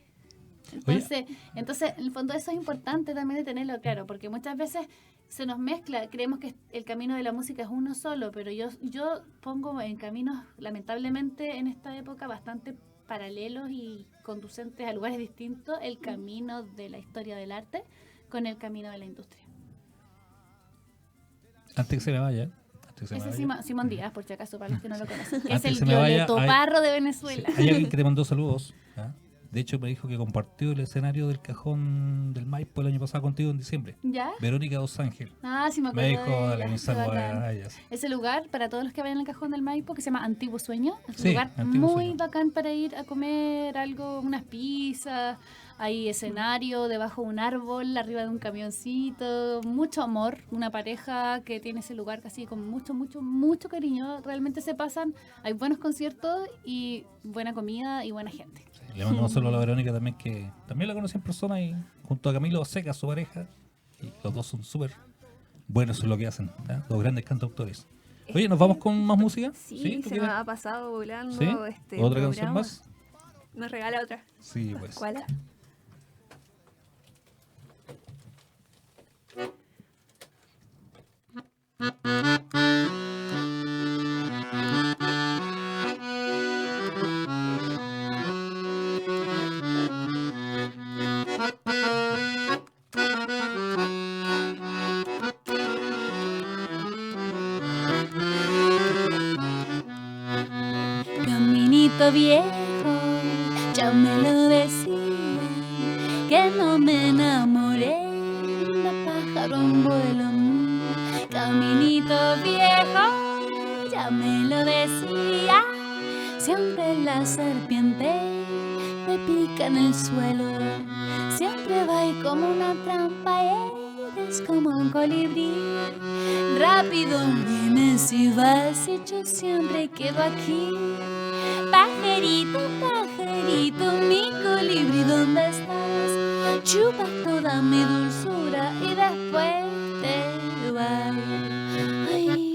Speaker 3: Oye.
Speaker 5: Entonces, en el fondo eso es importante también de tenerlo claro, porque muchas veces se nos mezcla, creemos que el camino de la música es uno solo, pero yo pongo en caminos, lamentablemente, en esta época bastante paralelos y conducentes a lugares distintos, el camino de la historia del arte con el camino de la industria.
Speaker 3: Antes que se me vaya.
Speaker 5: Ese es Simón Díaz, por si acaso, para los que no lo conocen, que es
Speaker 3: Antes
Speaker 5: el
Speaker 3: se me vaya,
Speaker 5: Violeto
Speaker 3: hay-
Speaker 5: Parro de Venezuela.
Speaker 3: Hay alguien que te mandó saludos. ¿Ah? De hecho, me dijo que compartió el escenario del Cajón del Maipo el año pasado contigo en diciembre.
Speaker 5: ¿Ya?
Speaker 3: Verónica Dos Ángel.
Speaker 5: Ah, sí me acuerdo
Speaker 3: Me dijo,
Speaker 5: de
Speaker 3: dale,
Speaker 5: ella,
Speaker 3: un
Speaker 5: qué
Speaker 3: saludo
Speaker 5: bacán.
Speaker 3: a ellas.
Speaker 5: Ese lugar, para todos los que vayan al Cajón del Maipo, que se llama Antiguo Sueño, es un
Speaker 3: Sí,
Speaker 5: lugar
Speaker 3: Antiguo
Speaker 5: muy
Speaker 3: Sueño.
Speaker 5: bacán para ir a comer algo, unas pizzas, hay escenario debajo de un árbol, arriba de un camioncito, mucho amor, una pareja que tiene ese lugar casi con mucho cariño, realmente se pasan, hay buenos conciertos y buena comida y buena gente.
Speaker 3: Sí, le mandamos un saludo a la Verónica también, que también la conocí en persona y junto a Camilo Seca, su pareja. Y los dos son súper buenos en lo que hacen. ¿Ah? Dos grandes cantautores. Oye, ¿nos vamos con más música?
Speaker 4: Sí,
Speaker 3: ¿tú
Speaker 4: se
Speaker 3: quieres?
Speaker 4: nos ha pasado volando
Speaker 3: ¿Sí?
Speaker 4: este
Speaker 3: ¿Otra
Speaker 4: programa.
Speaker 3: canción más?
Speaker 4: ¿Nos regala otra?
Speaker 3: Sí, pues.
Speaker 4: ¿Cuál?
Speaker 5: Caminito viejo, ya me lo decía, que no me enamoré de pájaro en vuelo. Caminito viejo, ya me lo decía, siempre la serpiente me pica en el suelo, siempre va ahí como una trampa, eres como un colibrí. Rápido vienes y vas y yo siempre quedo aquí. Pajarito, pajarito, mi colibrí, ¿dónde estás? Chupas toda mi dulzura y después te vas. Ay.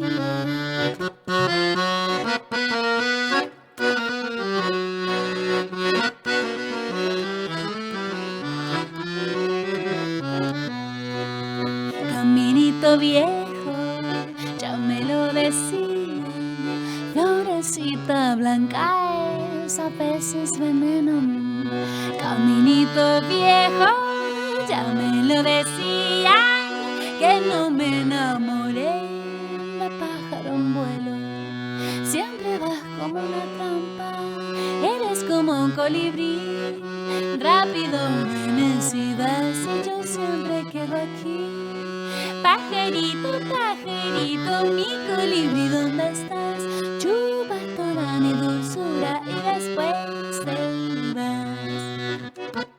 Speaker 5: Caminito viejo, ya me lo decía, florecita blanca es a veces veneno. Caminito viejo, ya me lo decía, que no me enamoré de pájaro en vuelo. Siempre vas como una trampa, eres como un colibrí. Rápido vienes y vas y yo siempre quedo aquí. Pajarito, pajarito, mi colibrí, ¿dónde estás? Chupas toda mi dulzura y después te vas.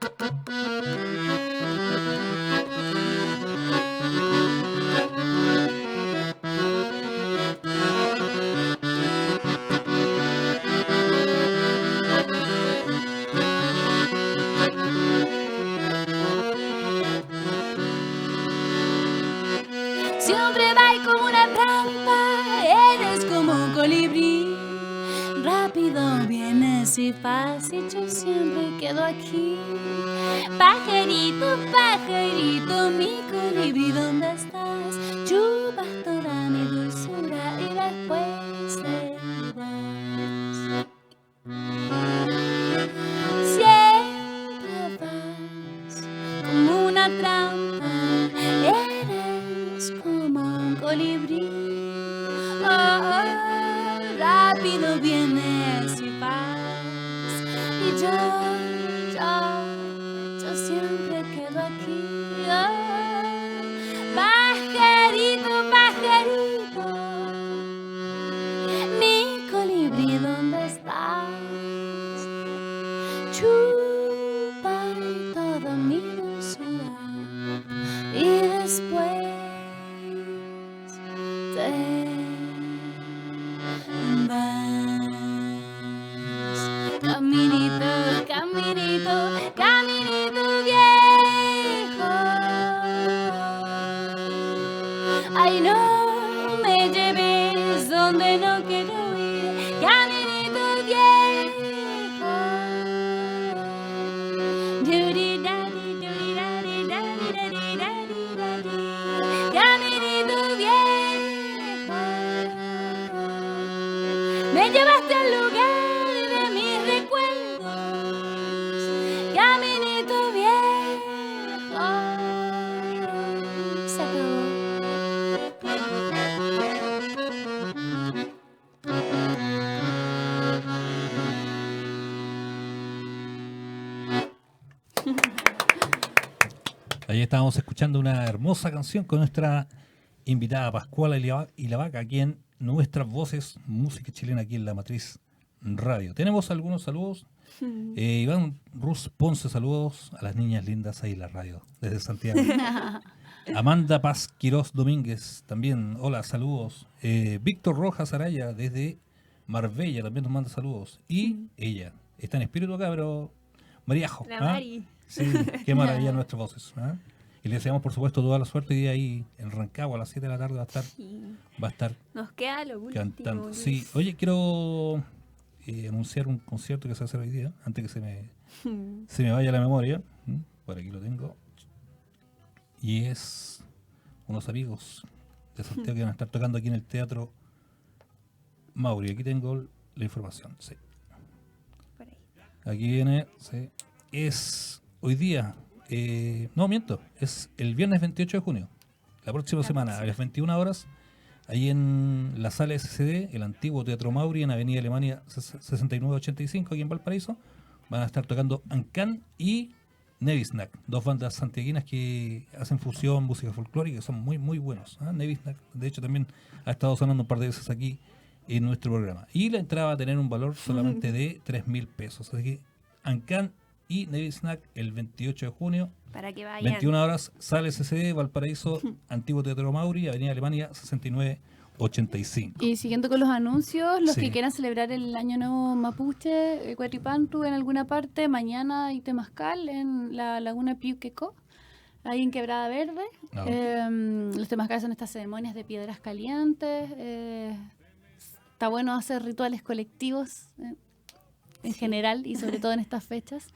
Speaker 5: Siempre va como una trampa, eres como un colibrí. Rápido vienes y fácil, yo siempre quedo aquí. Pajarito, pajarito, mi colibrí, ¿dónde estás? Chupas toda mi dulzura y después te vas. Siempre vas como una trampa, eres como un colibrí. Rápido vienes y vas, y yo siempre quedo aquí. Pajarito, pajarito, mi colibrí, ¿dónde estás? Chupas fuiste al lugar de mis recuerdos, caminito viejo, se acabó.
Speaker 3: Ahí estábamos escuchando una hermosa canción con nuestra invitada Pascuala y la Vaca, aquí en Nuestras Voces, música chilena, aquí en La Matriz Radio. Tenemos algunos saludos. Iván Ruz Ponce, saludos a las niñas lindas ahí en la radio, desde Santiago. Amanda Paz Quirós Domínguez, también, hola, saludos. Víctor Rojas Araya, desde Marbella, también nos manda saludos. Y ella, está en espíritu acá, pero Mariajo.
Speaker 4: La Mari.
Speaker 3: Sí, qué maravilla Nuestras Voces. Y le deseamos, por supuesto, toda la suerte. Y ahí en Rancagua a las 7 de la tarde va a estar
Speaker 4: Nos queda lo último.
Speaker 3: cantando. Sí, oye, quiero anunciar un concierto que se va a hacer hoy día, antes que se me vaya la memoria. Por aquí lo tengo. Y es unos amigos de Santiago que van a estar tocando aquí en el Teatro Mauri. Aquí tengo la información. Sí.
Speaker 4: Por ahí.
Speaker 3: Aquí viene. Sí. Es hoy día. No, miento. Es el viernes 28 de junio. La próxima semana, a las 21 horas. Ahí en la sala SCD, el antiguo Teatro Mauri, en Avenida Alemania 6985, aquí en Valparaíso, van a estar tocando Ancan y Nevisnack, dos bandas santiaguinas que hacen fusión, música folclórica, que son muy, muy buenos. Nevisnack, de hecho, también ha estado sonando un par de veces aquí en nuestro programa. Y la entrada va a tener un valor solamente de 3.000 pesos. Así que Ancan y Nevisnack el 28 de junio.
Speaker 4: Para que vayan.
Speaker 3: 21 horas, sale SCD, Valparaíso, Antiguo Teatro Mauri, Avenida Alemania 6985.
Speaker 5: Y siguiendo con los anuncios, los
Speaker 3: Sí.
Speaker 5: que quieran celebrar el Año Nuevo Mapuche, Cuatripantu en alguna parte, mañana hay Temazcal en la Laguna Piuqueco, ahí en Quebrada Verde. Los Temazcales son estas ceremonias de piedras calientes. Está bueno hacer rituales colectivos en general y sobre todo en estas fechas.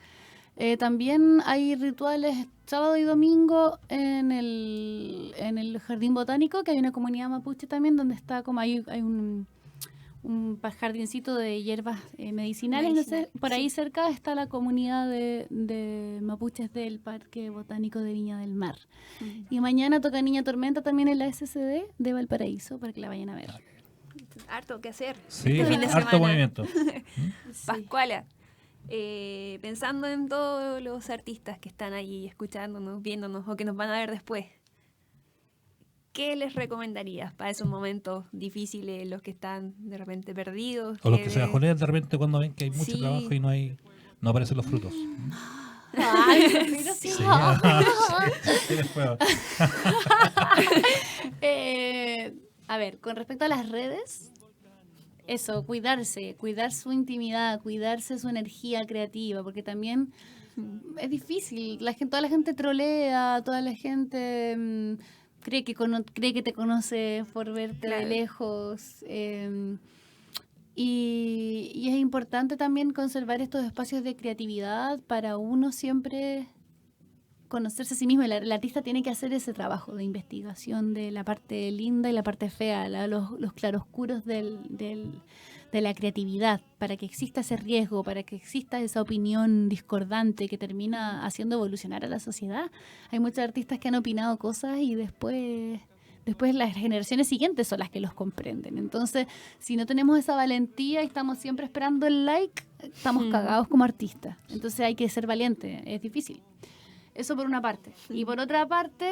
Speaker 5: También hay rituales sábado y domingo en el Jardín Botánico, que hay una comunidad mapuche también, donde está como hay un jardincito de hierbas medicinales. Entonces, por ahí cerca está la comunidad de mapuches del Parque Botánico de Viña del Mar. Y mañana toca Niña Tormenta también en la SCD de Valparaíso, para que la vayan a ver.
Speaker 4: Harto que hacer.
Speaker 3: Sí,
Speaker 4: este fin de
Speaker 3: harto
Speaker 4: semana.
Speaker 3: movimiento.
Speaker 4: Pascuala, pensando en todos los artistas que están ahí escuchándonos, viéndonos o que nos van a ver después, ¿qué les recomendarías para esos momentos difíciles, los que están de repente perdidos?
Speaker 3: O los que se bajonean de repente cuando ven que hay mucho
Speaker 4: Sí.
Speaker 3: trabajo y no aparecen los frutos.
Speaker 5: Ay, mira, sí.
Speaker 3: Sí. Sí, les puedo.
Speaker 5: A ver, con respecto a las redes, eso, cuidarse, cuidar su intimidad, cuidarse su energía creativa, porque también es difícil. Toda la gente trolea, toda la gente cree que te conoce por verte de
Speaker 4: Claro.
Speaker 5: lejos. Y es importante también conservar estos espacios de creatividad para uno siempre conocerse a sí mismo. El artista tiene que hacer ese trabajo de investigación de la parte linda y la parte fea, los claroscuros de la creatividad, para que exista ese riesgo, para que exista esa opinión discordante que termina haciendo evolucionar a la sociedad. Hay muchos artistas que han opinado cosas y después las generaciones siguientes son las que los comprenden. Entonces, si no tenemos esa valentía y estamos siempre esperando el like, estamos cagados como artistas. Entonces hay que ser valiente, es difícil. Eso por una parte. Y por otra parte,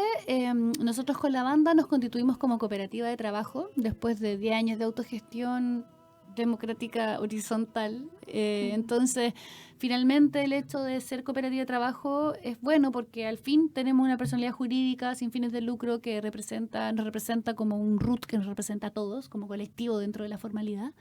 Speaker 5: nosotros con la banda nos constituimos como cooperativa de trabajo después de 10 años de autogestión democrática horizontal. Entonces, finalmente el hecho de ser cooperativa de trabajo es bueno porque al fin tenemos una personalidad jurídica sin fines de lucro que nos representa como un RUT que nos representa a todos, como colectivo dentro de la formalidad.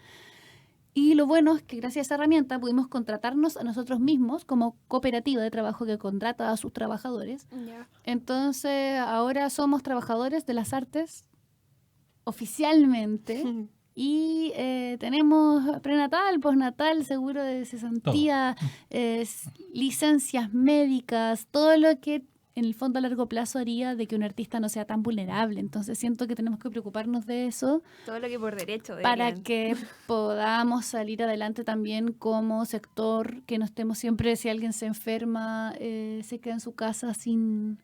Speaker 5: Y lo bueno es que gracias a esa herramienta pudimos contratarnos a nosotros mismos como cooperativa de trabajo que contrata a sus trabajadores.
Speaker 4: Ya.
Speaker 5: Entonces, ahora somos trabajadores de las artes oficialmente y tenemos prenatal, postnatal, seguro de cesantía, licencias médicas, todo lo que en el fondo a largo plazo haría de que un artista no sea tan vulnerable. Entonces siento que tenemos que preocuparnos de eso
Speaker 4: Todo lo que por derecho
Speaker 5: para
Speaker 4: deberían.
Speaker 5: que podamos salir adelante también como sector, que no estemos siempre, si alguien se enferma, se queda en su casa sin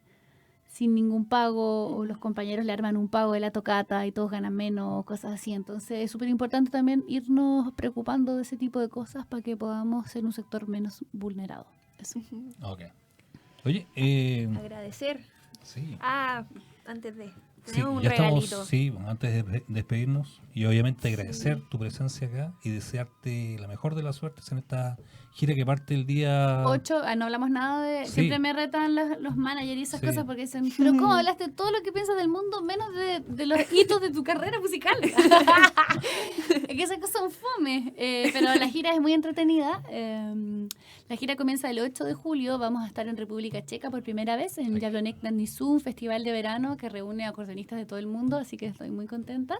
Speaker 5: ningún pago, o los compañeros le arman un pago de la tocata y todos ganan menos, cosas así. Entonces es súper importante también irnos preocupando de ese tipo de cosas para que podamos ser un sector menos vulnerado. Eso.
Speaker 3: Ok. Oye,
Speaker 4: Agradecer.
Speaker 3: sí.
Speaker 4: Antes de...
Speaker 3: Sí,
Speaker 4: Tenemos un
Speaker 3: ya
Speaker 4: regalito.
Speaker 3: estamos, sí, antes de despedirnos y obviamente agradecer tu presencia acá y desearte la mejor de las suertes en esta gira que parte el día
Speaker 5: 8, no hablamos nada de...
Speaker 3: Sí.
Speaker 5: Siempre me retan los managers y esas
Speaker 3: Sí.
Speaker 5: cosas porque dicen, pero ¿cómo hablaste de todo lo que piensas del mundo menos de los hitos de tu carrera musical? Es que esas cosas son fome, pero la gira es muy entretenida. La gira comienza el 8 de julio, vamos a estar en República Checa por primera vez en Jablonek na Nisu, un festival de verano que reúne acordeonistas de todo el mundo, así que estoy muy contenta.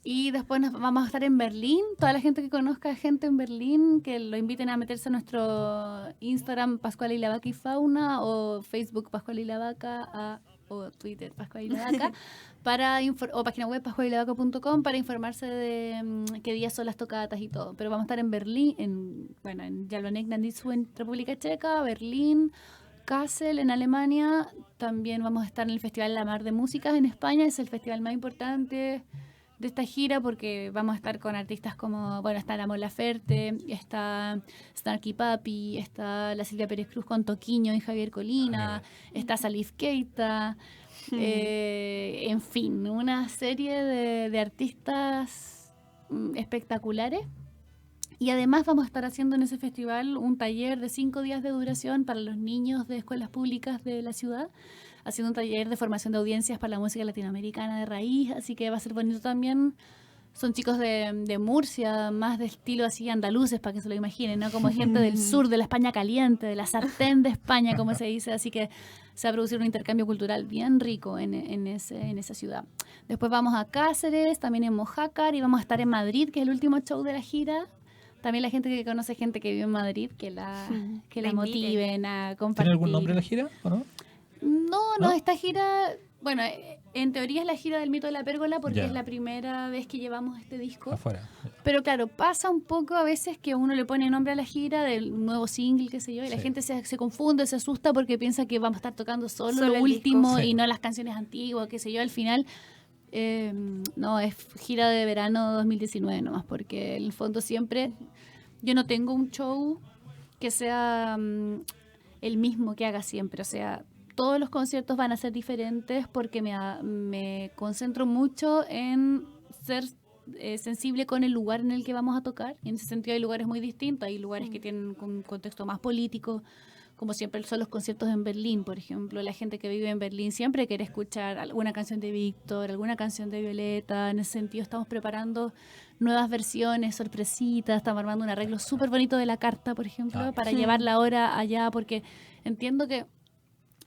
Speaker 5: Y después vamos a estar en Berlín. Toda la gente que conozca gente en Berlín, que lo inviten a meterse a nuestro Instagram Pascual y la Vaca y Fauna, o Facebook Pascual y la Vaca, o Twitter Pascual y la Vaca, o página web pascualylavaca.com para informarse de qué días son las tocatas y todo. Pero vamos a estar en Berlín, en Jablonek na Nisu en República Checa, Berlín, Kassel en Alemania. También vamos a estar en el Festival La Mar de Música en España, es el festival más importante de esta gira porque vamos a estar con artistas como, está la Mon Laferte, está Snarky Papi, está la Silvia Pérez Cruz con Toquiño y Javier Colina, está Salif Keita, en fin, una serie de artistas espectaculares. Y además vamos a estar haciendo en ese festival un taller de 5 días de duración para los niños de escuelas públicas de la ciudad, haciendo un taller de formación de audiencias para la música latinoamericana de raíz, así que va a ser bonito también. Son chicos de Murcia, más de estilo así andaluces, para que se lo imaginen, ¿no? Como gente del sur, de la España caliente, de la sartén de España, como se dice, así que se va a producir un intercambio cultural bien rico en esa ciudad. Después vamos a Cáceres, también en Mojácar, y vamos a estar en Madrid, que es el último show de la gira. También la gente que conoce gente que vive en Madrid, que la motiven a compartir.
Speaker 3: ¿Tiene algún nombre la gira o no?
Speaker 5: No, esta gira, en teoría es la gira del Mito de la Pérgola porque
Speaker 3: Ya.
Speaker 5: es la primera vez que llevamos este disco.
Speaker 3: Afuera.
Speaker 5: Pero claro, pasa un poco a veces que uno le pone nombre a la gira del nuevo single, qué sé yo, y la
Speaker 3: Sí.
Speaker 5: gente se confunde, se asusta porque piensa que vamos a estar tocando solo
Speaker 4: Solo
Speaker 5: lo
Speaker 4: el
Speaker 5: último
Speaker 3: disco. Sí.
Speaker 5: y no las canciones antiguas, qué sé yo. Al final, no, es gira de verano 2019 nomás, porque en el fondo siempre yo no tengo un show que sea el mismo que haga siempre, o sea, todos los conciertos van a ser diferentes porque me concentro mucho en ser sensible con el lugar en el que vamos a tocar. Y en ese sentido hay lugares muy distintos, hay lugares que tienen un contexto más político, como siempre son los conciertos en Berlín, por ejemplo. La gente que vive en Berlín siempre quiere escuchar alguna canción de Víctor, alguna canción de Violeta. En ese sentido estamos preparando nuevas versiones, sorpresitas, estamos armando un arreglo súper bonito de La Carta, por ejemplo, para llevarla ahora allá, porque entiendo que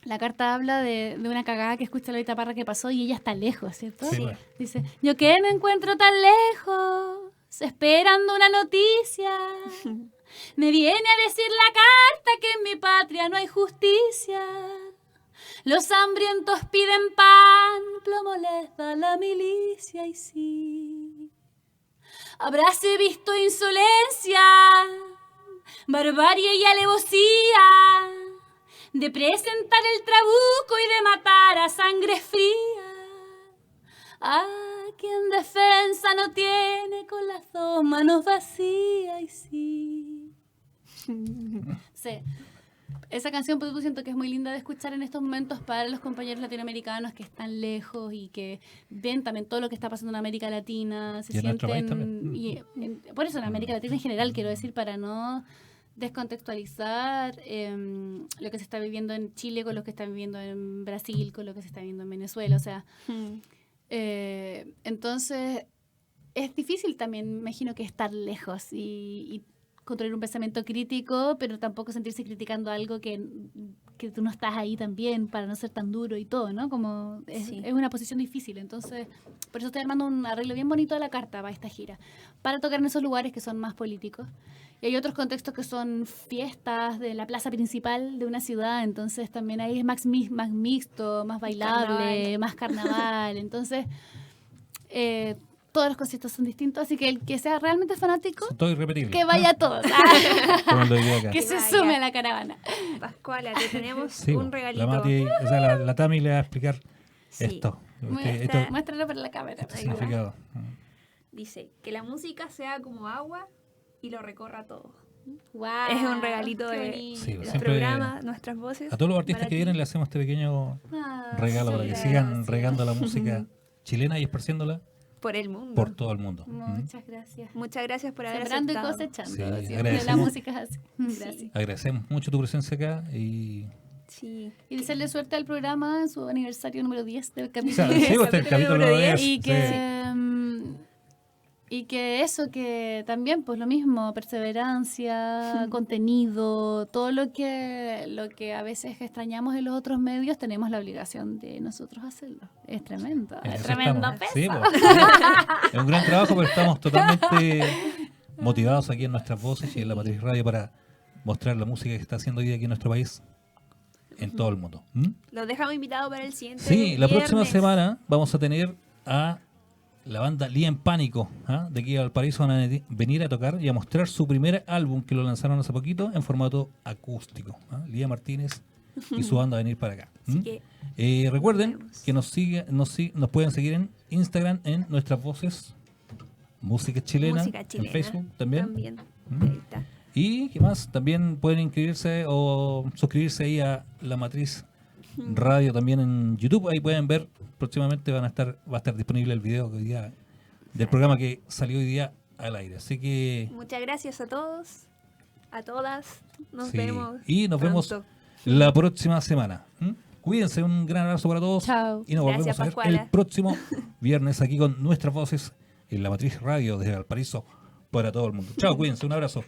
Speaker 5: La Carta habla de una cagada que escucha Lolita Parra que pasó y ella está lejos, ¿cierto?
Speaker 3: Sí, bueno.
Speaker 5: Dice, yo que me encuentro tan lejos, esperando una noticia, me viene a decir La Carta que en mi patria no hay justicia. Los hambrientos piden pan, plomo les da la milicia y sí. Habráse visto insolencia, barbarie y alevosía, de presentar el trabuco y de matar a sangre fría a quien defensa no tiene con las 2 manos vacías y sí. Sí. Esa canción, pues, siento que es muy linda de escuchar en estos momentos para los compañeros latinoamericanos que están lejos y que ven también todo lo que está pasando en América Latina, se
Speaker 3: Y en nuestro país
Speaker 5: sienten...
Speaker 3: también.
Speaker 5: Por eso en América Latina en general, quiero decir, para no descontextualizar lo que se está viviendo en Chile con lo que está viviendo en Brasil, con lo que se está viviendo en Venezuela, o sea... entonces, es difícil también, me imagino, que estar lejos y construir un pensamiento crítico, pero tampoco sentirse criticando algo que que tú no estás ahí también para no ser tan duro y todo, ¿no? Como es una posición difícil. Entonces, por eso estoy armando un arreglo bien bonito de la carta para esta gira, para tocar en esos lugares que son más políticos. Y hay otros contextos que son fiestas de la plaza principal de una ciudad, entonces también ahí es más mixto, más bailable, más carnaval. Entonces, todos los conciertos son distintos, así que el que sea realmente fanático,
Speaker 3: Todo irrepetible.
Speaker 5: que vaya a todos.
Speaker 3: Como lo digo acá.
Speaker 5: Que se
Speaker 4: vaya.
Speaker 5: sume a la caravana.
Speaker 4: Pascuala, te tenemos
Speaker 3: Sí,
Speaker 4: un regalito.
Speaker 3: la Mati, o sea, la Tami le va a explicar
Speaker 4: Sí.
Speaker 3: esto.
Speaker 5: Muéstralo para la cámara.
Speaker 3: Este significado.
Speaker 4: Dice, que la música sea como agua y lo recorra todo.
Speaker 5: Wow,
Speaker 4: Es un regalito
Speaker 5: qué
Speaker 4: de-
Speaker 5: bonito.
Speaker 3: Sí,
Speaker 4: El
Speaker 3: siempre-
Speaker 4: programa, nuestras voces.
Speaker 3: A todos los artistas
Speaker 4: para
Speaker 3: que
Speaker 4: ti.
Speaker 3: vienen le hacemos este pequeño
Speaker 5: Ah,
Speaker 3: regalo para que sigan
Speaker 5: gracias.
Speaker 3: regando la música chilena y esparciéndola
Speaker 4: Por el mundo.
Speaker 3: por todo el mundo.
Speaker 5: Muchas gracias.
Speaker 4: Muchas gracias por haber
Speaker 5: Sembrando y
Speaker 4: aceptado.
Speaker 5: cosechando.
Speaker 3: Sí,
Speaker 5: siempre la
Speaker 3: agradecemos.
Speaker 5: música es así. Gracias.
Speaker 3: Agradecemos mucho tu presencia acá y...
Speaker 4: Sí.
Speaker 5: Y desearle suerte al programa en su aniversario número 10 del
Speaker 3: O
Speaker 5: capítulo.
Speaker 3: sea, sí, este es el capítulo
Speaker 4: número
Speaker 3: 10.
Speaker 5: Y
Speaker 3: sí.
Speaker 5: que, y que eso, que también, pues lo mismo, perseverancia, contenido, todo lo que a veces extrañamos en los otros medios, tenemos la obligación de nosotros hacerlo. Es tremendo,
Speaker 3: En
Speaker 5: es
Speaker 3: eso
Speaker 5: tremendo
Speaker 3: estamos.
Speaker 5: peso.
Speaker 3: Sí, pues. Es un gran trabajo, pero estamos totalmente motivados aquí en nuestras voces y en la Matriz Radio para mostrar la música que está haciendo hoy día aquí en nuestro país, en todo el mundo. ¿Mm?
Speaker 4: Los dejamos invitados para el siguiente
Speaker 3: Sí, la próxima
Speaker 4: viernes.
Speaker 3: semana vamos a tener a la banda Lía en Pánico, ¿ah? De aquí a Valparaíso. Van a venir a tocar y a mostrar su primer álbum que lo lanzaron hace poquito en formato acústico. ¿Ah? Lía Martínez y su banda a venir para acá.
Speaker 4: Así
Speaker 3: ¿Mm?
Speaker 4: que
Speaker 3: Recuerden
Speaker 4: vemos.
Speaker 3: que nos pueden seguir en Instagram en nuestras voces Música Chilena,
Speaker 4: música chilena.
Speaker 3: en Facebook también. ¿Mm?
Speaker 4: Ahí está.
Speaker 3: Y qué más, también pueden inscribirse o suscribirse ahí a La Matriz Radio también en YouTube. Ahí pueden ver, próximamente va a estar disponible el video que hoy día, del programa que salió hoy día al aire. Así que
Speaker 4: Muchas gracias a todos, a todas. Nos
Speaker 3: sí.
Speaker 4: vemos.
Speaker 3: Y nos vemos
Speaker 4: pronto.
Speaker 3: la próxima semana. ¿Mm? Cuídense, un gran abrazo para todos.
Speaker 5: Chao.
Speaker 3: Y nos volvemos
Speaker 4: Gracias,
Speaker 3: a ver
Speaker 4: Pascuala.
Speaker 3: el próximo viernes aquí con nuestras voces en La Matriz Radio desde Valparaíso para todo el mundo. Chao, cuídense, un abrazo.